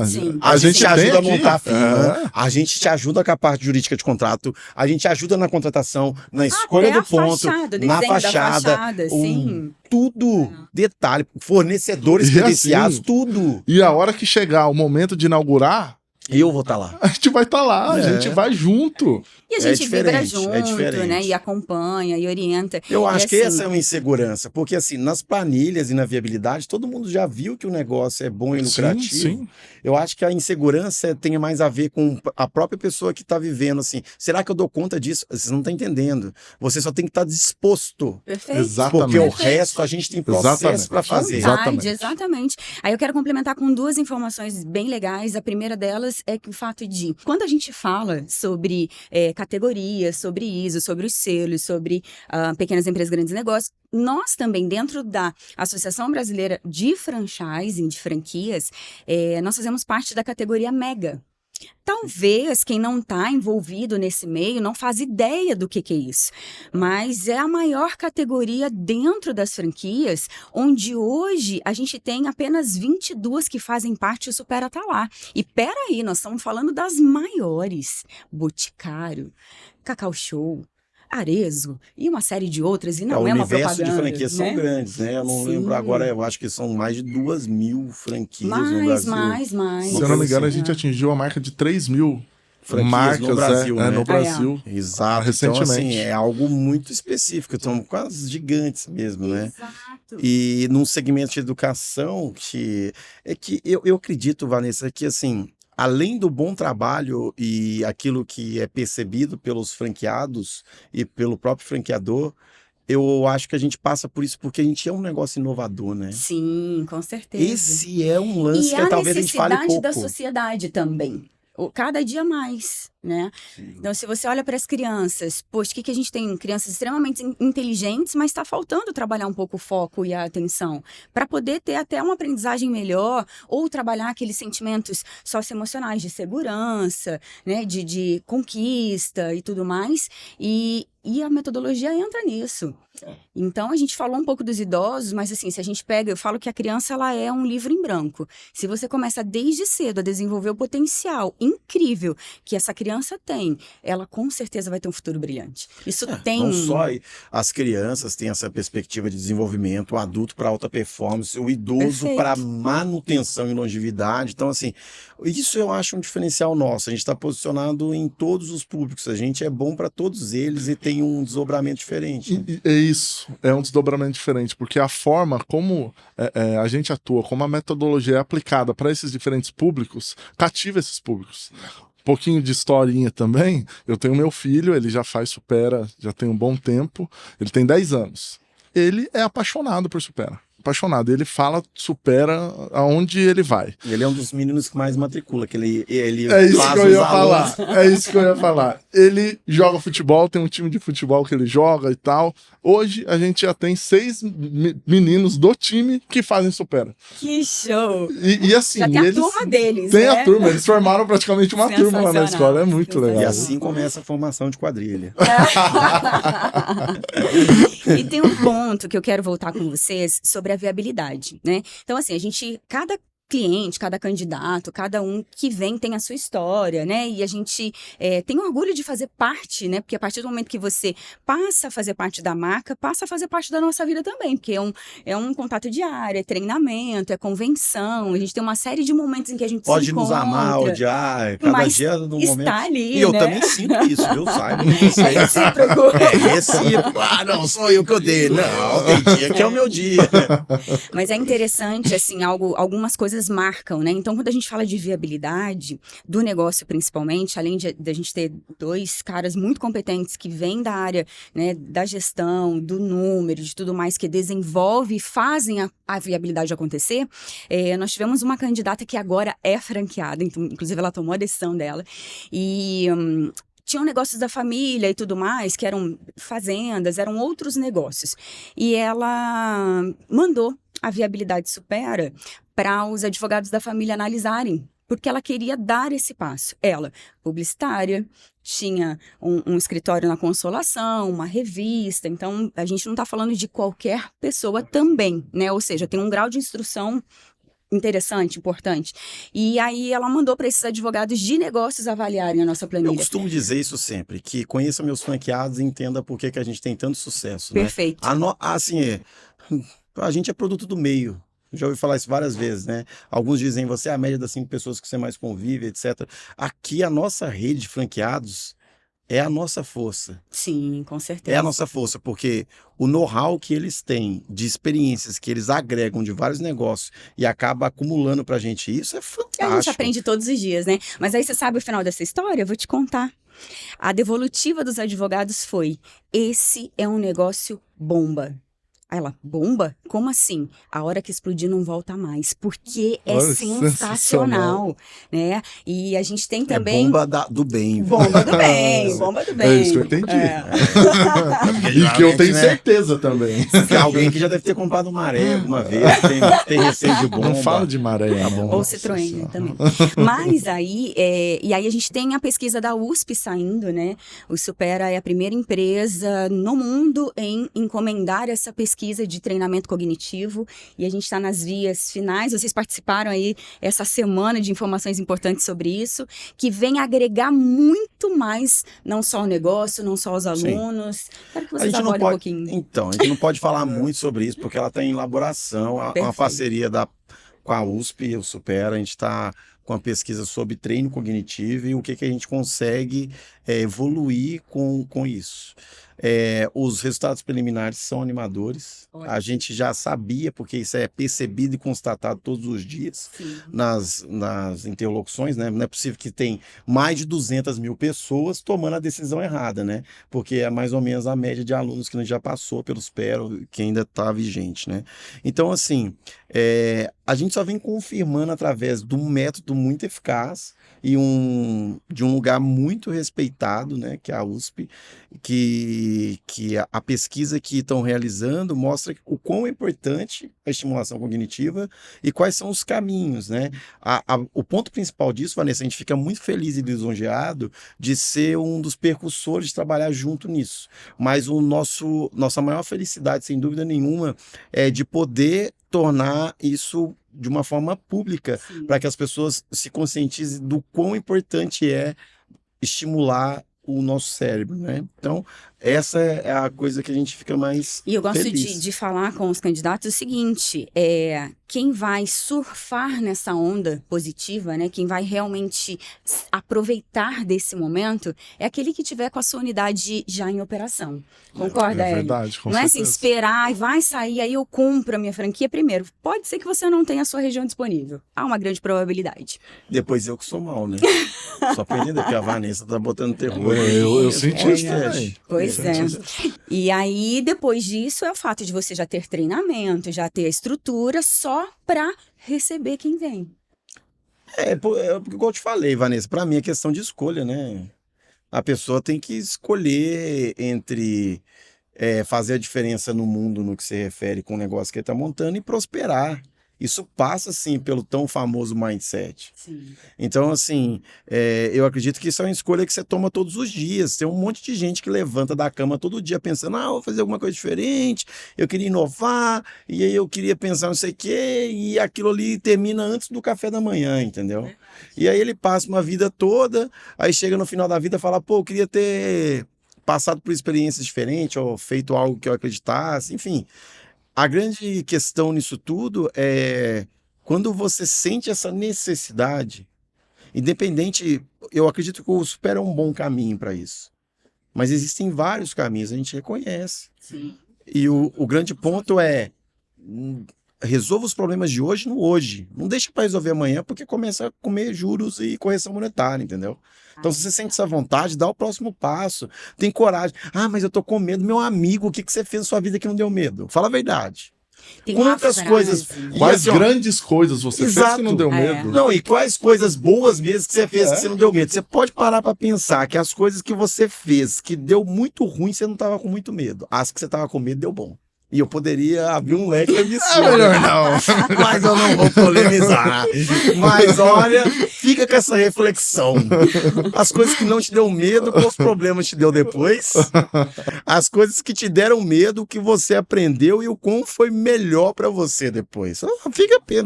Sim, a gente te ajuda a montar a firma, a gente te ajuda com a parte jurídica de contrato, a gente ajuda na contratação, na escolha do ponto, na fachada, tudo, detalhe, fornecedores credenciados, assim, tudo. E a hora que chegar o momento de inaugurar, eu vou estar lá. A gente vai estar lá, a gente vai junto. E a gente vibra junto, né? E acompanha, e orienta. Eu acho que assim, essa é uma insegurança, porque assim, nas planilhas e na viabilidade, todo mundo já viu que o negócio é bom e lucrativo. Sim. Eu acho que a insegurança tem mais a ver com a própria pessoa que está vivendo, assim, será que eu dou conta disso? Você não está entendendo. Você só tem que estar disposto. Perfeito. Exatamente. Porque o resto a gente tem processo para fazer. Exatamente. Aí eu quero complementar com duas informações bem legais. A primeira delas é que o fato de, quando a gente fala sobre categorias, sobre ISO, sobre os selos, sobre pequenas empresas, grandes negócios, nós também, dentro da Associação Brasileira de Franchising, de franquias, nós fazemos parte da categoria Mega. Talvez quem não está envolvido nesse meio não faz ideia do que é isso, mas é a maior categoria dentro das franquias, onde hoje a gente tem apenas 22 que fazem parte do Supera tá lá. E peraí, nós estamos falando das maiores: Boticário, Cacau Show, Arezzo e uma série de outras, e não é uma propaganda. O universo de franquias são grandes, né? Eu não lembro agora, eu acho que são mais de 2.000 franquias no Brasil. Mais. Se eu não me engano, a gente atingiu a marca de 3.000 marcas no Brasil, né? No Brasil. Exato. Recentemente. Então, assim, é algo muito específico. São quase gigantes mesmo, né? Exato. E num segmento de educação que eu acredito, Vanessa, que assim, além do bom trabalho e aquilo que é percebido pelos franqueados e pelo próprio franqueador, eu acho que a gente passa por isso porque a gente é um negócio inovador, né? Sim, com certeza. Esse é um lance e que talvez a gente fale pouco. E a necessidade da sociedade também. Cada dia mais, né? Sim. Então, se você olha para as crianças, poxa, o que a gente tem? Crianças extremamente inteligentes, mas está faltando trabalhar um pouco o foco e a atenção para poder ter até uma aprendizagem melhor ou trabalhar aqueles sentimentos socioemocionais de segurança, né? De conquista e tudo mais. E a metodologia entra nisso. Então, a gente falou um pouco dos idosos, mas assim, se a gente pega, eu falo que a criança, ela é um livro em branco. Se você começa desde cedo a desenvolver o potencial incrível que essa criança tem, ela com certeza vai ter um futuro brilhante. Isso tem... Não só as crianças têm essa perspectiva de desenvolvimento, o adulto para alta performance, o idoso para manutenção e longevidade. Então, assim, isso eu acho um diferencial nosso. A gente está posicionado em todos os públicos. A gente é bom para todos eles e tem um desdobramento diferente. É isso, é um desdobramento diferente, porque a forma como a gente atua, como a metodologia é aplicada para esses diferentes públicos, cativa esses públicos. pouquinho de historinha também, eu tenho meu filho, ele já faz Supera, já tem um bom tempo, ele tem 10 anos. Ele é apaixonado por Supera. Apaixonado. Ele fala Supera aonde ele vai. Ele é um dos meninos que mais matricula, que ele É isso faz que eu os ia alunos. falar. É isso que eu ia falar. Ele joga futebol, tem um time de futebol que ele joga e tal. Hoje a gente já tem 6 meninos do time que fazem Supera. Que show! E assim, Já tem a eles turma deles, tem né? a turma, eles formaram praticamente uma turma lá na Sensacional, escola. É muito sensacional. E legal. assim começa a formação de quadrilha. E tem um ponto que eu quero voltar com vocês sobre a viabilidade, né? Então, assim, cada cliente, cada candidato, cada um que vem tem a sua história, né? E a gente tem orgulho de fazer parte, né? Porque a partir do momento que você passa a fazer parte da marca, passa a fazer parte da nossa vida também, porque é um contato diário, é treinamento, é convenção, a gente tem uma série de momentos em que a gente Pode se nos encontra. amar, odiar, cada Mas dia no está momento. ali, E eu né? também sinto isso, viu? Saiba que É vocês. recíproco. É recíproco. Ah, não, sou eu que odeio. Não, tem dia que é o meu dia. Mas é interessante, assim, algumas coisas marcam, né? Então, quando a gente fala de viabilidade do negócio, principalmente, além de a gente ter 2 caras muito competentes que vêm da área, né, da gestão, do número, de tudo mais, que desenvolve e fazem a viabilidade acontecer, nós tivemos uma candidata que agora é franqueada, então, inclusive ela tomou a decisão dela, e tinham negócios da família e tudo mais, que eram fazendas, eram outros negócios. E ela mandou a viabilidade Supera para os advogados da família analisarem, porque ela queria dar esse passo. Ela, publicitária, tinha um escritório na Consolação, uma revista, então a gente não está falando de qualquer pessoa também, né? Ou seja, tem um grau de instrução interessante, importante. E aí ela mandou para esses advogados de negócios avaliarem a nossa Eu planilha. costumo dizer isso sempre, que conheça meus franqueados e entenda por que a gente tem tanto sucesso, né? Perfeito. Assim, a gente é produto do meio. Já ouvi falar isso várias vezes, né? Alguns dizem, você é a média das 5 pessoas que você mais convive, etc. Aqui, a nossa rede de franqueados é a nossa força. Sim, com certeza. É a nossa força, porque o know-how que eles têm, de experiências que eles agregam de vários negócios e acaba acumulando pra gente isso, é fantástico. A gente aprende todos os dias, né? Mas aí você sabe o final dessa história? Eu vou te contar. A devolutiva dos advogados foi: esse é um negócio bomba. Aí ela, bomba? Como assim? A hora que explodir não volta mais, porque é Olha, sensacional, né? E a gente tem É também... bomba do bem. Bomba do bem, bomba do bem. É isso que eu entendi. É. E que eu tenho né? certeza também. Tem alguém que já deve ter comprado maré alguma vez, tem receio de bomba. Não fala de maré. Tá bom. Ou Nossa Citroën, né, Senhora. também. Mas aí, e aí a gente tem a pesquisa da USP saindo, né? O Supera é a primeira empresa no mundo em encomendar essa pesquisa de treinamento cognitivo, e a gente está nas vias finais. Vocês participaram aí essa semana de informações importantes sobre isso, que vem agregar muito mais, não só o negócio, não só os alunos. Quero que A vocês gente não abolem um pode, pouquinho. então, a gente não pode falar muito sobre isso, porque ela está em elaboração, uma Perfeito. parceria com a USP, o Supera, a gente está com a pesquisa sobre treino cognitivo e o que a gente consegue evoluir com isso. Os resultados preliminares são animadores. Ótimo. A gente já sabia, porque isso é percebido e constatado todos os dias Sim. nas interlocuções, né? Não é possível que tem mais de 200 mil pessoas tomando a decisão errada, né? Porque é mais ou menos a média de alunos que a gente já passou pelos PERO, que ainda está vigente, né? Então, assim, a gente só vem confirmando através de um método muito eficaz e de um lugar muito respeitado, né, que é a USP, que a pesquisa que estão realizando mostra o quão é importante a estimulação cognitiva e quais são os caminhos, né? O ponto principal disso, Vanessa, a gente fica muito feliz e lisonjeado de ser um dos percussores de trabalhar junto nisso, mas nossa maior felicidade, sem dúvida nenhuma, é de poder tornar isso de uma forma pública, para que as pessoas se conscientizem do quão importante é estimular o nosso cérebro, né? Então, essa é a coisa que a gente fica mais E eu gosto feliz. de falar com os candidatos o seguinte, quem vai surfar nessa onda positiva, né, quem vai realmente aproveitar desse momento, é aquele que tiver com a sua unidade já em operação. Concorda, É Hélio? verdade, com Não é assim, certeza. esperar e vai sair, aí eu compro a minha franquia primeiro. Pode ser que você não tenha a sua região disponível. Há uma grande probabilidade. Depois eu que sou mal, né? Só pra entender, porque a Vanessa tá botando terror. Eu nesse senti isso podcast. também. Pois é. E aí, depois disso, é o fato de você já ter treinamento, já ter a estrutura só para receber quem vem. Igual eu te falei, Vanessa, pra mim é questão de escolha, né? A pessoa tem que escolher entre fazer a diferença no mundo no que se refere com o negócio que ele tá montando e prosperar. Isso passa, sim, pelo tão famoso mindset. Sim. Então, assim, eu acredito que isso é uma escolha que você toma todos os dias. Tem um monte de gente que levanta da cama todo dia pensando, vou fazer alguma coisa diferente, eu queria inovar, e aí eu queria pensar não sei o quê, e aquilo ali termina antes do café da manhã, entendeu? E aí ele passa uma vida toda, aí chega no final da vida e fala, pô, eu queria ter passado por experiências diferentes, ou feito algo que eu acreditasse, enfim. A grande questão nisso tudo é quando você sente essa necessidade, independente, eu acredito que o Super é um bom caminho para isso. Mas existem vários caminhos, a gente reconhece. Sim. E o grande ponto é resolva os problemas de hoje no hoje. Não deixa para resolver amanhã, porque começa a comer juros e correção monetária, entendeu? Então, se você sente essa vontade, dá o próximo passo. Tem coragem. Mas eu tô com medo. Meu amigo, o que você fez na sua vida que não deu medo? Fala a verdade. Tem uma Quantas frase. coisas... E Quais assim, ó, grandes coisas você fez Exato. que não deu medo? Não, e quais coisas boas mesmo que você fez que você não deu medo? Você pode parar pra pensar que as coisas que você fez que deu muito ruim, você não tava com muito medo. As que você tava com medo, deu bom. E eu poderia abrir um leque absurdo. Melhor não. Mas eu não vou polemizar. Mas olha, fica com essa reflexão. As coisas que não te deu medo, quais problemas te deu depois? As coisas que te deram medo, o que você aprendeu e o quão foi melhor pra você depois.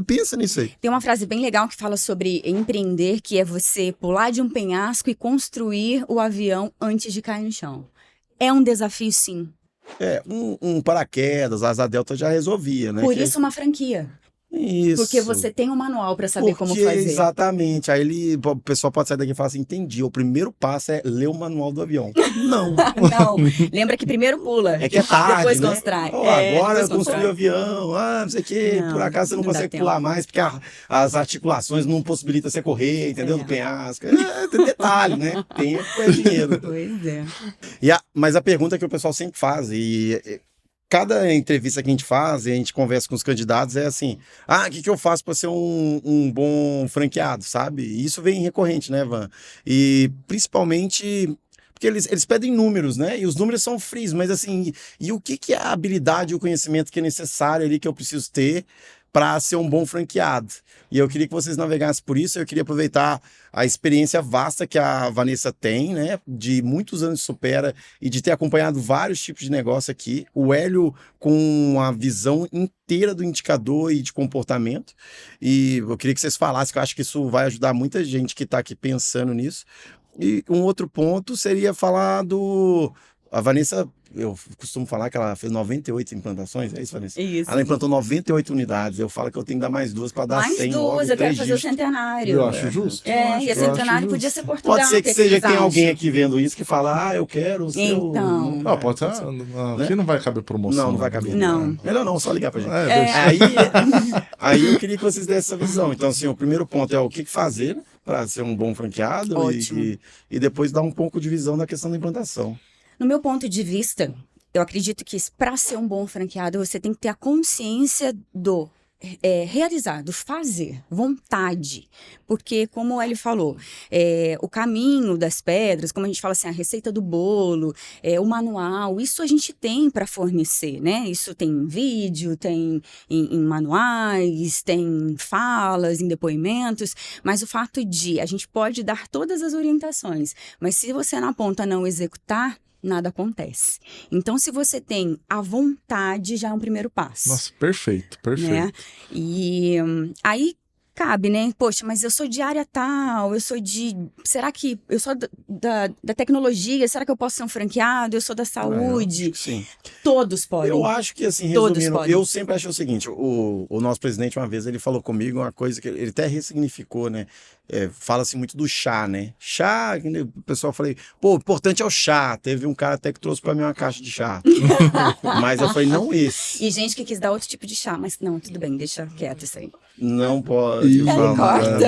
Pensa nisso aí. Tem uma frase bem legal que fala sobre empreender, que é você pular de um penhasco e construir o avião antes de cair no chão. É um desafio, sim. Um paraquedas, a Asa Delta já resolvia, né? Por isso uma franquia. Isso. Porque você tem um manual para saber como fazer. Exatamente. Aí o pessoal pode sair daqui e falar assim, entendi, o primeiro passo é ler o manual do avião. Não. Não, lembra que primeiro pula. É que é tarde, depois né? constrói. Agora eu depois construí o avião, não sei o quê, Não, por acaso você não não dá consegue tempo. pular mais, porque as articulações não possibilitam você correr, entendeu? Do penhasco. Tem detalhe, né? Tempo é dinheiro. Pois é. Mas a pergunta que o pessoal sempre faz, cada entrevista que a gente faz, e a gente conversa com os candidatos, é assim, o que eu faço para ser um bom franqueado, sabe? E isso vem recorrente, né, Van? E principalmente porque eles pedem números, né? E os números são frios, mas assim, e o que é a habilidade e o conhecimento que é necessário ali que eu preciso ter para ser um bom franqueado? E eu queria que vocês navegassem por isso, eu queria aproveitar a experiência vasta que a Vanessa tem, né, de muitos anos de Supera e de ter acompanhado vários tipos de negócio aqui, o Hélio com a visão inteira do indicador e de comportamento, e eu queria que vocês falassem, que eu acho que isso vai ajudar muita gente que está aqui pensando nisso. E um outro ponto seria falar a Vanessa, eu costumo falar que ela fez 98 implantações, é isso, Vanessa? Isso. Ela implantou 98 unidades. Eu falo que eu tenho que dar mais 2 para dar Mais 100 duas, logo, eu quero 3 fazer o dígitos. centenário. Eu acho justo. E esse Eu acho centenário justo. podia ser Portugal. Pode ser que o vocês tem alguém acham? aqui vendo isso que fala, eu quero o seu... Então. Não, pode ser. Aqui não vai caber promoção. Não vai caber. Não. Melhor não, só ligar pra gente. Deixa. Aí eu queria que vocês dessem essa visão. Então, assim, o primeiro ponto é o que fazer para ser um bom franqueado Ótimo. e depois dar um pouco de visão da questão da implantação. No meu ponto de vista, eu acredito que para ser um bom franqueado, você tem que ter a consciência do realizar, do fazer, vontade. Porque, como ele falou, o caminho das pedras, como a gente fala assim, a receita do bolo, o manual, isso a gente tem para fornecer, né? Isso tem em vídeo, tem em manuais, tem falas, em depoimentos, mas o fato de a gente pode dar todas as orientações, mas se você na ponta não executar, nada acontece. Então, se você tem a vontade, já é um primeiro passo. Nossa, perfeito, perfeito. Né? E aí, cabe, né? Poxa, mas eu sou de área tal, será que eu sou da tecnologia, será que eu posso ser um franqueado? Eu sou da Eu saúde. acho que sim. Todos podem. Eu acho que, assim, Todos resumindo, podem. eu sempre achei o seguinte, o nosso presidente, uma vez, ele falou comigo uma coisa que ele até ressignificou, né? Fala-se muito do chá, né? Chá, que o pessoal falei, pô, o importante é o chá. Teve um cara até que trouxe pra mim uma caixa de chá. Mas eu falei, não esse. E gente que quis dar outro tipo de chá, mas não, tudo bem, deixa quieto isso aí. Não pode Ih, falar, corta.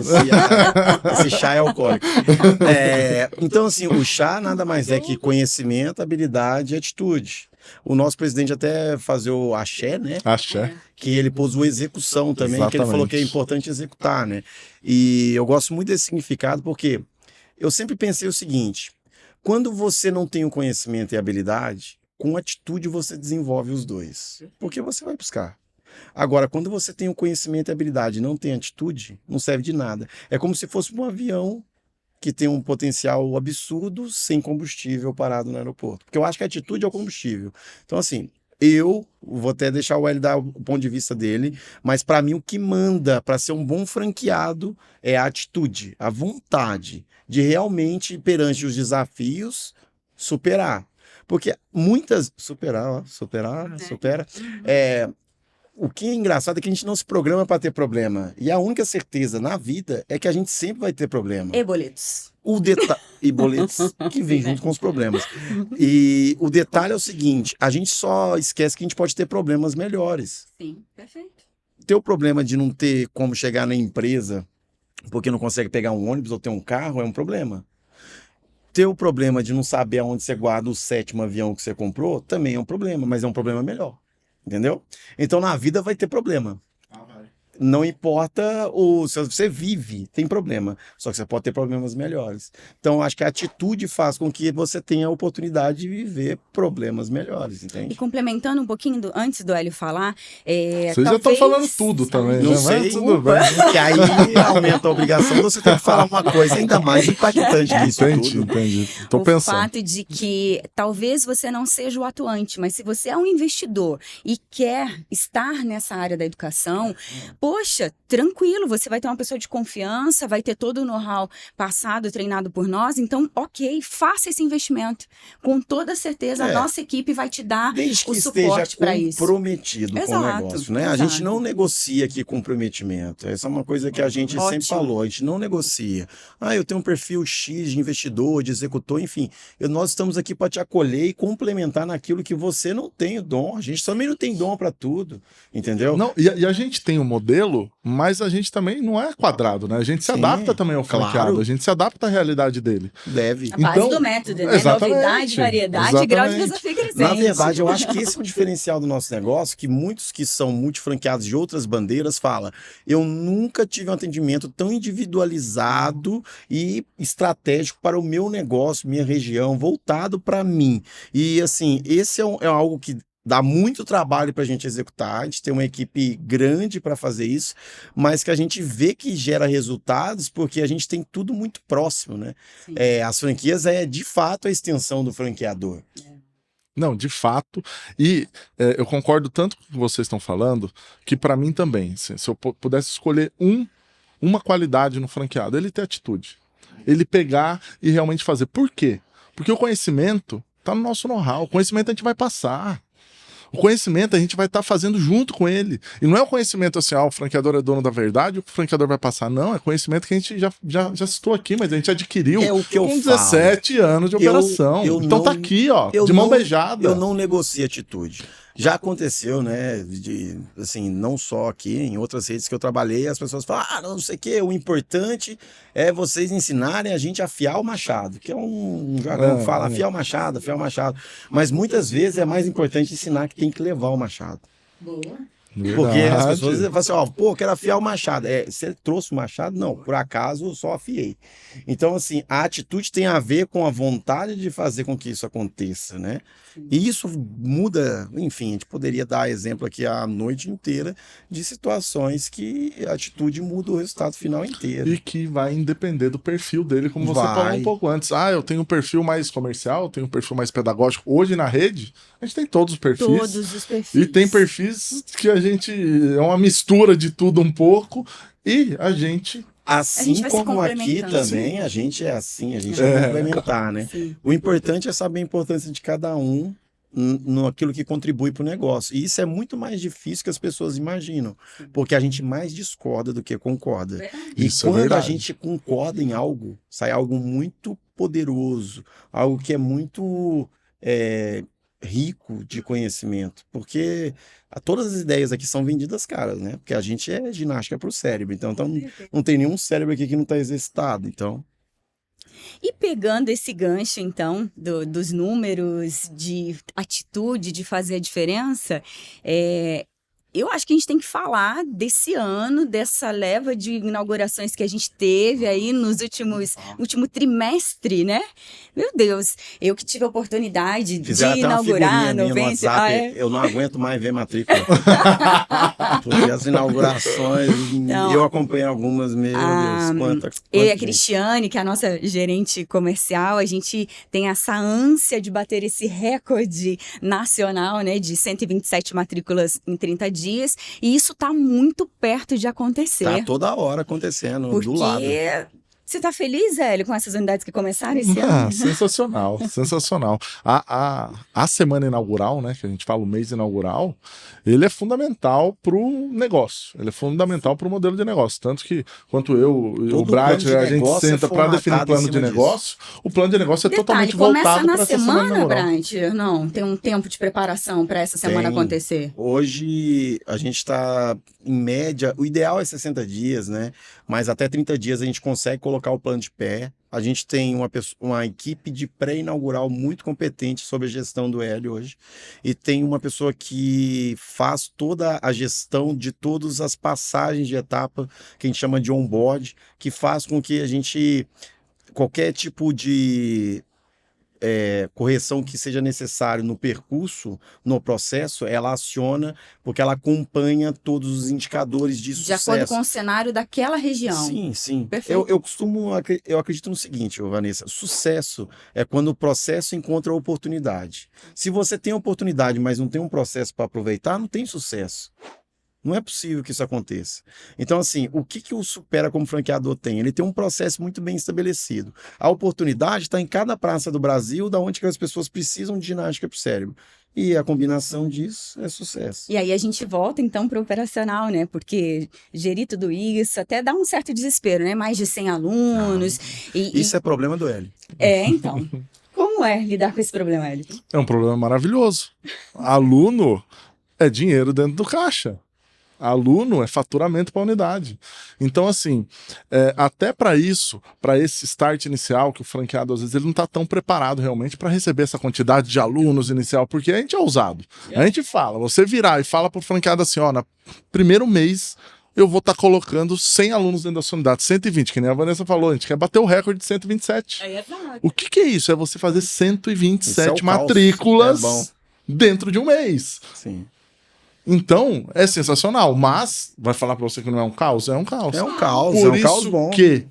porque esse chá é alcoólico. Então, assim, o chá nada mais é que conhecimento, habilidade e atitude. O nosso presidente até fazer o axé, né? Axé. Que ele pôs o execução também, que ele falou que é Exatamente. importante executar, né? E eu gosto muito desse significado porque eu sempre pensei o seguinte: quando você não tem o conhecimento e a habilidade, com atitude você desenvolve os dois, porque você vai buscar. Agora, quando você tem o conhecimento e a habilidade e não tem atitude, não serve de nada. É como se fosse um avião que tem um potencial absurdo sem combustível parado no aeroporto. Porque eu acho que a atitude é o combustível. Então, assim, eu vou até deixar o Hélio dar o ponto de vista dele, mas para mim o que manda para ser um bom franqueado é a atitude, a vontade de realmente, perante os desafios, superar. Porque muitas... Superar, supera. O que é engraçado é que a gente não se programa para ter problema. E a única certeza na vida é que a gente sempre vai ter problema. E boletos. E boletos que vêm junto com os problemas. E o detalhe é o seguinte: a gente só esquece que a gente pode ter problemas melhores. Sim, perfeito. Ter o problema de não ter como chegar na empresa porque não consegue pegar um ônibus ou ter um carro é um problema. Ter o problema de não saber aonde você guarda o 7º avião que você comprou também é um problema, mas é um problema melhor. Entendeu? Então na vida vai ter problema. Não importa se você vive, tem problema. Só que você pode ter problemas melhores. Então, acho que a atitude faz com que você tenha a oportunidade de viver problemas melhores, E entende? complementando um pouquinho antes do Hélio falar, Vocês já estão falando tudo também, Não né? sei, Mas tudo bem. que aí aumenta a obrigação de você ter que falar uma coisa ainda mais impactante que isso tudo. Entendi. Tô o pensando. fato de que talvez você não seja o atuante, mas se você é um investidor e quer estar nessa área da educação, poxa, tranquilo, você vai ter uma pessoa de confiança, vai ter todo o know-how passado, treinado por nós, então, ok, faça esse investimento. Com toda certeza, a nossa equipe vai te dar Desde que o esteja suporte para isso. comprometido com o Exato, negócio, né? A exato. gente não negocia aqui comprometimento. Essa é uma coisa que a gente sempre Ótimo. falou. A gente não negocia. Eu tenho um perfil X de investidor, de executor, enfim. Nós estamos aqui para te acolher e complementar naquilo que você não tem o dom. A gente também não tem dom para tudo, entendeu? Não, e a gente tem um modelo, mas a gente também não é quadrado, né? A gente se Sim, adapta também ao claro. franqueado, a gente se adapta à realidade dele. Deve. A base Então, do método, né? exatamente, Novidade, variedade e grau de exatamente. desafio crescente. Na verdade, eu acho que esse é o diferencial do nosso negócio, que muitos que são multifranqueados de outras bandeiras falam: eu nunca tive um atendimento tão individualizado e estratégico para o meu negócio, minha região, voltado para mim. E assim, esse é algo que dá muito trabalho para a gente executar, a gente tem uma equipe grande para fazer isso, mas que a gente vê que gera resultados porque a gente tem tudo muito próximo, né? Sim. As franquias é de fato a extensão do franqueador. Não, de fato. E eu concordo tanto com o que vocês estão falando, que para mim também, se eu pudesse escolher uma qualidade no franqueado, ele ter atitude. Ele pegar e realmente fazer. Por quê? Porque o conhecimento está no nosso know-how. O conhecimento a gente vai passar. O conhecimento a gente vai estar fazendo junto com ele. E não é o conhecimento assim, o franqueador é dono da verdade, o franqueador vai passar. Não, é conhecimento que a gente já citou aqui, mas a gente adquiriu É o que eu com falo. 17 anos de operação. Então tá aqui, ó, de mão beijada. Eu não negocio atitude. Já aconteceu, né, assim, não só aqui, em outras redes que eu trabalhei, as pessoas falam, não sei o quê, o importante é vocês ensinarem a gente a afiar o machado, que é um jargão que fala afiar o machado. Mas muitas vezes é mais importante ensinar que tem que levar o machado. Boa. Porque as pessoas falam assim, pô, quero afiar o machado. Você trouxe o machado? Não, por acaso eu só afiei. Então, assim, a atitude tem a ver com a vontade de fazer com que isso aconteça, né? E isso muda, enfim, a gente poderia dar exemplo aqui a noite inteira de situações que a atitude muda o resultado final inteiro. E que vai depender do perfil dele, como você falou um pouco antes. Eu tenho um perfil mais comercial, eu tenho um perfil mais pedagógico. Hoje na rede, a gente tem todos os perfis. Todos os perfis. E tem perfis que a a gente é uma mistura de tudo um pouco e a gente Assim vai se como aqui complementando. também, a gente é assim, a gente é complementar, né? Sim. O importante é saber a importância de cada um naquilo que contribui para o negócio. E isso é muito mais difícil que as pessoas imaginam, porque a gente mais discorda do que concorda. Verdade. E Isso é quando a verdade. gente concorda em algo, sai algo muito poderoso, algo que é muito rico de conhecimento, porque todas as ideias aqui são vendidas caras, né? Porque a gente é ginástica para o cérebro, então não tem nenhum cérebro aqui que não está exercitado, então... E pegando esse gancho, então, dos números, de atitude, de fazer a diferença, eu acho que a gente tem que falar desse ano, dessa leva de inaugurações que a gente teve aí nos último trimestre, né? Meu Deus, eu que tive a oportunidade Fizeram de até uma inaugurar figurinha minha no 90. WhatsApp, eu não aguento mais ver matrícula. Porque as inaugurações, Então, eu acompanhei algumas, meu Deus, quanta eu e a gente. Cristiane, que é a nossa gerente comercial, a gente tem essa ânsia de bater esse recorde nacional, né, de 127 matrículas em 30 dias, e isso está muito perto de acontecer. Tá toda hora acontecendo, porque do lado. você tá feliz, Hélio, com essas unidades que começaram esse ano? Sensacional, sensacional. A semana inaugural, né, que a gente fala o mês inaugural, ele é fundamental para o negócio, ele é fundamental para o modelo de negócio, tanto que quanto eu e o Todo plano Bright, de a gente negócio é senta para definir formatado plano em de cima negócio, o plano de negócio é Detalhe, totalmente começa voltado na para essa semana semana, inaugural. Bright? Não, tem um tempo de preparação para essa semana Tem. acontecer. Hoje a gente está, em média, o ideal é 60 dias, né? Mas até 30 dias a gente consegue colocar o plano de pé. A gente tem uma equipe de pré-inaugural muito competente sobre a gestão do Hélio hoje. E tem uma pessoa que faz toda a gestão de todas as passagens de etapa, que a gente chama de onboard, que faz com que a gente, qualquer tipo de correção que seja necessário no percurso, no processo, ela aciona, porque ela acompanha todos os indicadores de De sucesso. acordo com o cenário daquela região. Sim, sim. Perfeito. Eu acredito no seguinte, Vanessa, sucesso é quando o processo encontra a oportunidade. Se você tem oportunidade, mas não tem um processo para aproveitar, não tem sucesso. Não é possível que isso aconteça. Então, assim, o que o Supera como franqueador tem? Ele tem um processo muito bem estabelecido. A oportunidade está em cada praça do Brasil, da onde que as pessoas precisam de ginástica para o cérebro. E a combinação disso é sucesso. E aí a gente volta então para o operacional, né? Porque gerir tudo isso até dá um certo desespero, né? Mais de 100 alunos. Isso é problema do Hélio. Então. Como é lidar com esse problema, Hélio? É um problema maravilhoso. Aluno é dinheiro dentro do caixa. Aluno é faturamento para a unidade. Então, assim, até para isso, para esse start inicial, que o franqueado, às vezes, ele não está tão preparado realmente para receber essa quantidade de alunos inicial, porque a gente é ousado. A gente fala, você virar e fala para o franqueado assim, ó, no primeiro mês eu vou estar colocando 100 alunos dentro da sua unidade, 120, que nem a Vanessa falou, a gente quer bater o recorde de 127. O que é isso? É você fazer 127 matrículas dentro de um mês. Sim. Então, é sensacional, mas vai falar pra você que não é um caos? É um caos. É um caos, Por é um caos isso bom. que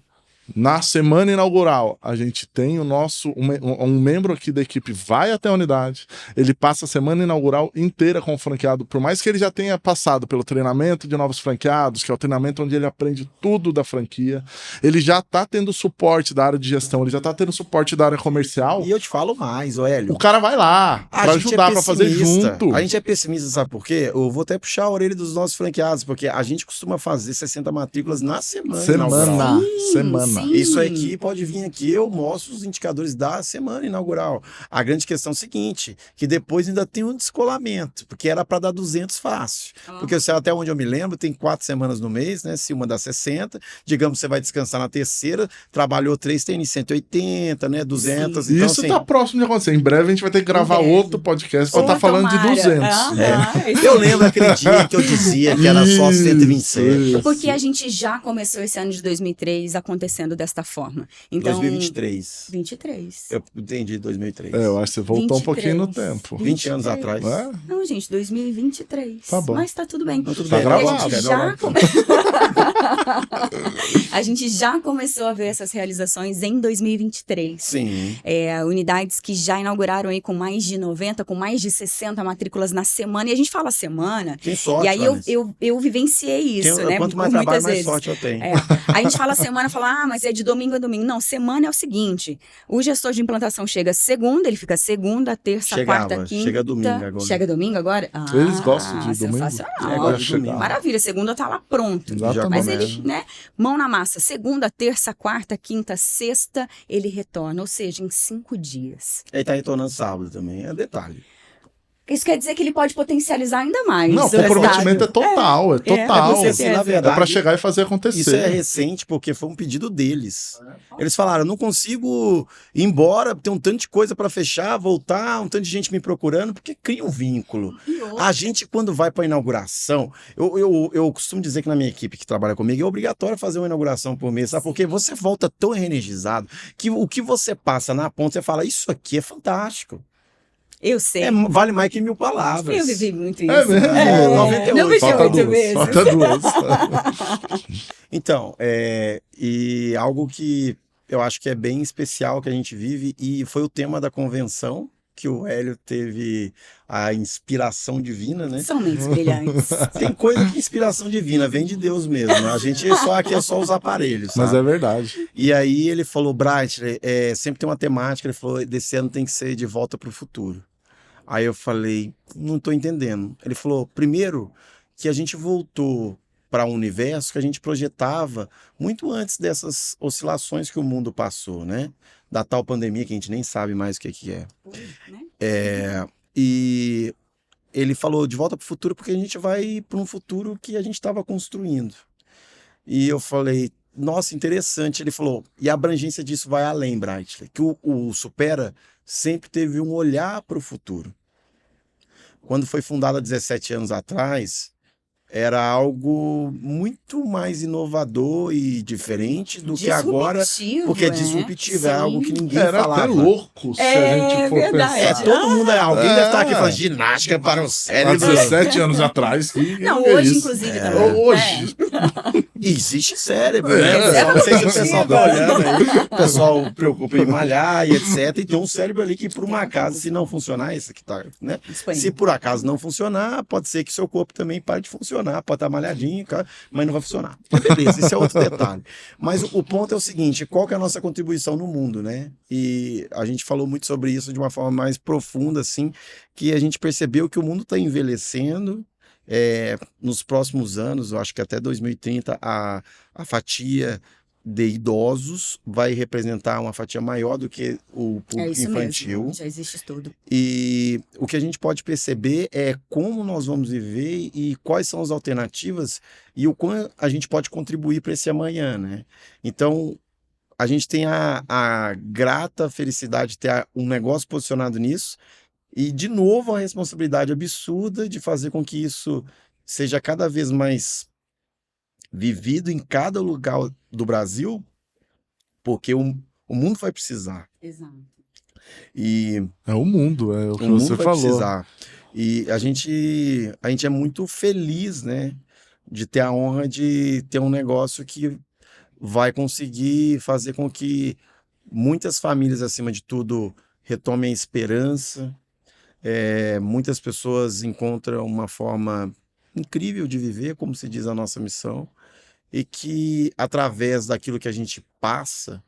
na semana inaugural a gente tem o nosso um membro aqui da equipe vai até a unidade, ele passa a semana inaugural inteira com o franqueado, por mais que ele já tenha passado pelo treinamento de novos franqueados, que é o treinamento onde ele aprende tudo da franquia, ele já tá tendo suporte da área de gestão, ele já tá tendo suporte da área comercial. E eu te falo mais, Hélio. O cara vai lá pra ajudar, pra fazer junto. A gente é pessimista, sabe por quê? Eu vou até puxar a orelha dos nossos franqueados, porque a gente costuma fazer 60 matrículas na semana. Semana. Sim. Isso aqui pode vir aqui, eu mostro os indicadores da semana inaugural. A grande questão é o seguinte, que depois ainda tem um descolamento, porque era para dar 200 fácil. Porque até onde eu me lembro, tem 4 semanas no mês, né? Se uma dá 60, digamos, você vai descansar na terceira, trabalhou 3, tem 180, né? 200. Sim. Então, isso assim, tá próximo de acontecer. Em breve a gente vai ter que gravar outro podcast para estar falando de 200. Eu lembro aquele dia que eu dizia que era só 127. Porque a gente já começou esse ano de 2003 acontecendo vivendo desta forma. Então, 2023. 23. Eu entendi 2003. Eu acho que você voltou 23. um pouquinho no tempo. 20 anos atrás. É? Não, gente, 2023. Tá bom. Mas tá tudo bem. Então, tudo Tá bem. gravado. A gente, a gente já começou a ver essas realizações em 2023. Sim. Unidades que já inauguraram aí com mais de 90, com mais de 60 matrículas na semana. E a gente fala semana, Tem sorte, e aí Vanessa. eu vivenciei isso, né? Quanto mais por trabalho, muitas mais vezes. sorte eu tenho. A gente fala semana, fala, mas é de domingo a domingo. Não, semana é o seguinte, o gestor de implantação chega segunda, ele fica segunda, terça, Chegava, quarta, quinta. chega domingo agora. Chega domingo agora? Eles gostam de domingo? Sensacional. Agora de de domingo. chegar. Maravilha, segunda tá lá pronto. Exatamente. Mas ele, né, mão na massa, segunda, terça, quarta, quinta, sexta, ele retorna, ou seja, em 5 dias. Ele tá retornando sábado também, é detalhe. Isso quer dizer que ele pode potencializar ainda mais. Não, o comprometimento é total, é total. com certeza. Na verdade, É pra chegar e fazer acontecer. isso é recente porque foi um pedido deles. Eles falaram, não consigo ir embora, tem um tanto de coisa para fechar, voltar, um tanto de gente me procurando, porque cria um vínculo. A gente, quando vai para inauguração, eu costumo dizer que na minha equipe que trabalha comigo, é obrigatório fazer uma inauguração por mês, sabe? Porque você volta tão energizado que o que você passa na ponta, você fala, isso aqui é fantástico. Eu sei. Vale mais que 1000 palavras. Eu vivi muito isso. É mesmo? 98. Não vivi Falta 8 duas. vezes. Falta duas. Então, e algo que eu acho que é bem especial que a gente vive, e foi o tema da convenção, que o Hélio teve a inspiração divina, né? São mentes brilhantes. Tem coisa que inspiração divina vem de Deus mesmo, né? A gente aqui é só os aparelhos, Mas sabe? é verdade. E aí ele falou, Bright, sempre tem uma temática, ele falou, desse ano tem que ser de volta para o futuro. Aí eu falei, não tô entendendo. Ele falou, primeiro, que a gente voltou para um universo que a gente projetava muito antes dessas oscilações que o mundo passou, né? Da tal pandemia que a gente nem sabe mais o que é. E ele falou de volta para o futuro porque a gente vai para um futuro que a gente estava construindo. E eu falei, nossa, interessante. Ele falou, e a abrangência disso vai além, Bright, que o Supera sempre teve um olhar para o futuro. Quando foi fundado há 17 anos atrás, era algo muito mais inovador e diferente do que agora, porque é disruptivo, é algo que ninguém Era falava. até louco se a gente for verdade. pensar. Todo mundo, alguém deve estar aqui falando ginástica para o Há cérebro. 17 anos atrás. Não, que hoje, isso? inclusive, também. Hoje. Existe cérebro, né? Não sei se o pessoal tá olhando aí. O pessoal preocupa em malhar e etc. E tem um cérebro ali que, por um acaso, se não funcionar, isso aqui tá, né? Se por acaso não funcionar, pode ser que seu corpo também pare de funcionar. Pode estar malhadinho, mas não vai funcionar. Beleza, esse é outro detalhe. Mas o ponto é o seguinte, qual que é a nossa contribuição no mundo, né? E a gente falou muito sobre isso de uma forma mais profunda, assim, que a gente percebeu que o mundo está envelhecendo. Nos próximos anos, eu acho que até 2030, a fatia de idosos vai representar uma fatia maior do que o público infantil. Mesmo. Já existe estudo. E o que a gente pode perceber é como nós vamos viver e quais são as alternativas e o quanto a gente pode contribuir para esse amanhã, né? Então, a gente tem a grata felicidade de ter um negócio posicionado nisso e, de novo, a responsabilidade absurda de fazer com que isso seja cada vez mais vivido em cada lugar do Brasil, porque o mundo vai precisar. Exato. E é o mundo, é o que o mundo você vai falou. Precisar. E a gente é muito feliz, né, de ter a honra de ter um negócio que vai conseguir fazer com que muitas famílias, acima de tudo, retomem a esperança. Muitas pessoas encontram uma forma incrível de viver, como se diz a nossa missão, e que através daquilo que a gente passa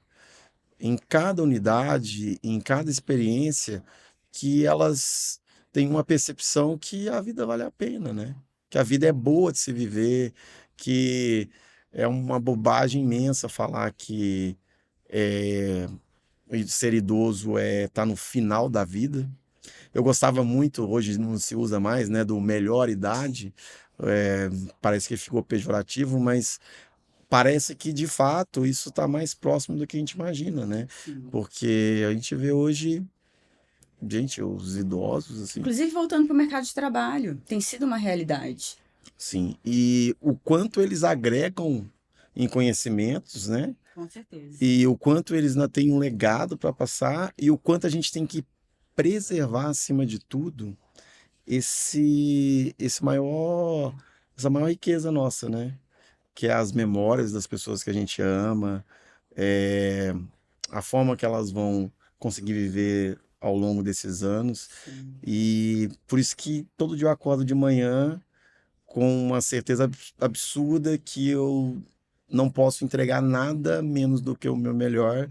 em cada unidade, em cada experiência, que elas têm uma percepção que a vida vale a pena, né? Que a vida é boa de se viver, que é uma bobagem imensa falar que ser idoso tá no final da vida. Eu gostava muito, hoje não se usa mais, né, do melhor idade, parece que ficou pejorativo, mas parece que, de fato, isso está mais próximo do que a gente imagina, né? Sim. Porque a gente vê hoje, gente, os idosos, assim... Inclusive, voltando para o mercado de trabalho, tem sido uma realidade. Sim, e o quanto eles agregam em conhecimentos, né? Com certeza. E o quanto eles ainda têm um legado para passar e o quanto a gente tem que preservar, acima de tudo, esse maior, essa maior riqueza nossa, né? Que é as memórias das pessoas que a gente ama, é, a forma que elas vão conseguir viver ao longo desses anos. Sim. E por isso que todo dia eu acordo de manhã com uma certeza absurda que eu não posso entregar nada menos do que o meu melhor,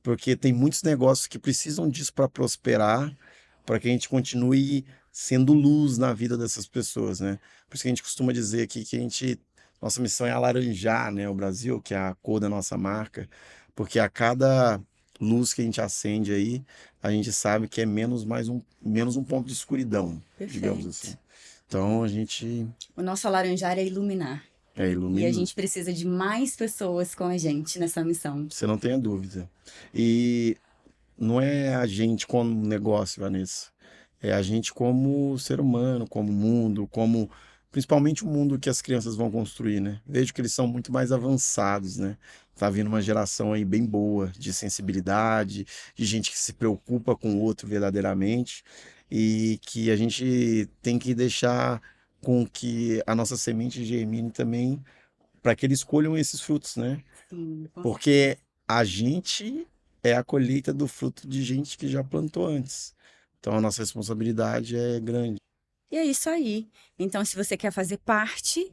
porque tem muitos negócios que precisam disso para prosperar, para que a gente continue sendo luz na vida dessas pessoas, né? Por isso que a gente costuma dizer aqui que nossa missão é alaranjar, né, o Brasil, que é a cor da nossa marca, porque a cada luz que a gente acende aí, a gente sabe que é menos um ponto de escuridão, digamos assim. Perfeito. Então a gente O nosso alaranjar é iluminar. E ilumina. a gente precisa de mais pessoas com a gente nessa missão. Você não tenha dúvida. E não é a gente como negócio, Vanessa. É a gente como ser humano, como mundo, como principalmente o mundo que as crianças vão construir, né? Vejo que eles são muito mais avançados, né? Tá vindo uma geração aí bem boa de sensibilidade, de gente que se preocupa com o outro verdadeiramente e que a gente tem que deixar com que a nossa semente germine também para que eles colham esses frutos, né? Sim, Porque a gente é a colheita do fruto de gente que já plantou antes. Então a nossa responsabilidade é grande. E é isso aí. Então, se você quer fazer parte,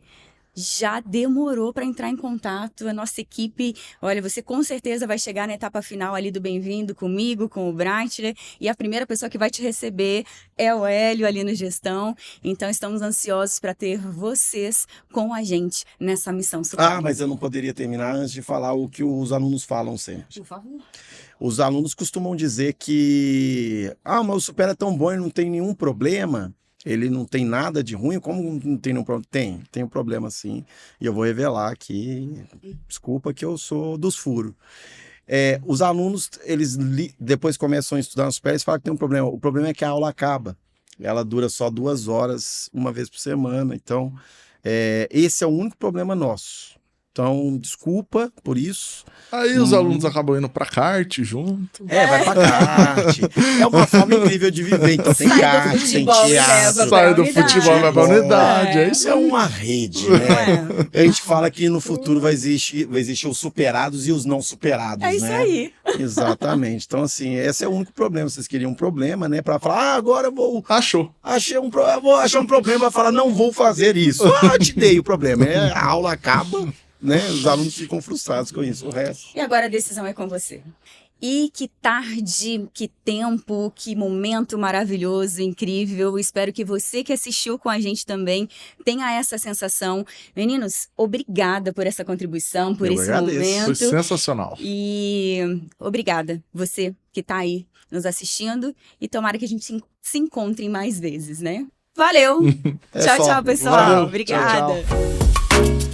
já demorou para entrar em contato. A nossa equipe, olha, você com certeza vai chegar na etapa final ali do Bem-vindo comigo, com o Breitler, e a primeira pessoa que vai te receber é o Hélio ali no Gestão. Então, estamos ansiosos para ter vocês com a gente nessa missão suprema. Ah, mas eu não poderia terminar antes de falar o que os alunos falam sempre. Por favor. Os alunos costumam dizer que mas o Supera é tão bom, ele não tem nenhum problema, ele não tem nada de ruim. Como não tem nenhum problema? Tem um problema sim, e eu vou revelar aqui, desculpa que eu sou dos furos. Os alunos, eles depois começam a estudar no Supera e falam que tem um problema. O problema é que a aula acaba, ela dura só 2 horas, uma vez por semana, então esse é o único problema nosso. Então, desculpa por isso. Aí os alunos acabam indo pra kart junto. Vai pra kart. É uma forma incrível de viver. Então tem Sai do kart, tem futebol e leva teatro. pra Sai do unidade. futebol, vai pra unidade. É isso É aí. uma rede, né? A gente fala que no futuro vai existir os superados e os não superados, É isso né? aí. Exatamente. Então, assim, esse é o único problema. Vocês queriam um problema, né? Pra falar, agora eu vou... Achou. Eu vou achar um problema pra falar, não vou fazer isso. Te dei o problema. A aula acaba, né? Os alunos ficam frustrados com isso. O resto... E agora a decisão é com você. E que tarde, que tempo, que momento maravilhoso, incrível. Espero que você que assistiu com a gente também tenha essa sensação. Meninos, obrigada por essa contribuição, por Eu esse agradeço. momento. Foi sensacional. E obrigada, você que tá aí nos assistindo. E tomara que a gente se encontre mais vezes, né? Valeu! É Tchau, só. tchau, pessoal. Valeu. Obrigada. Tchau, tchau.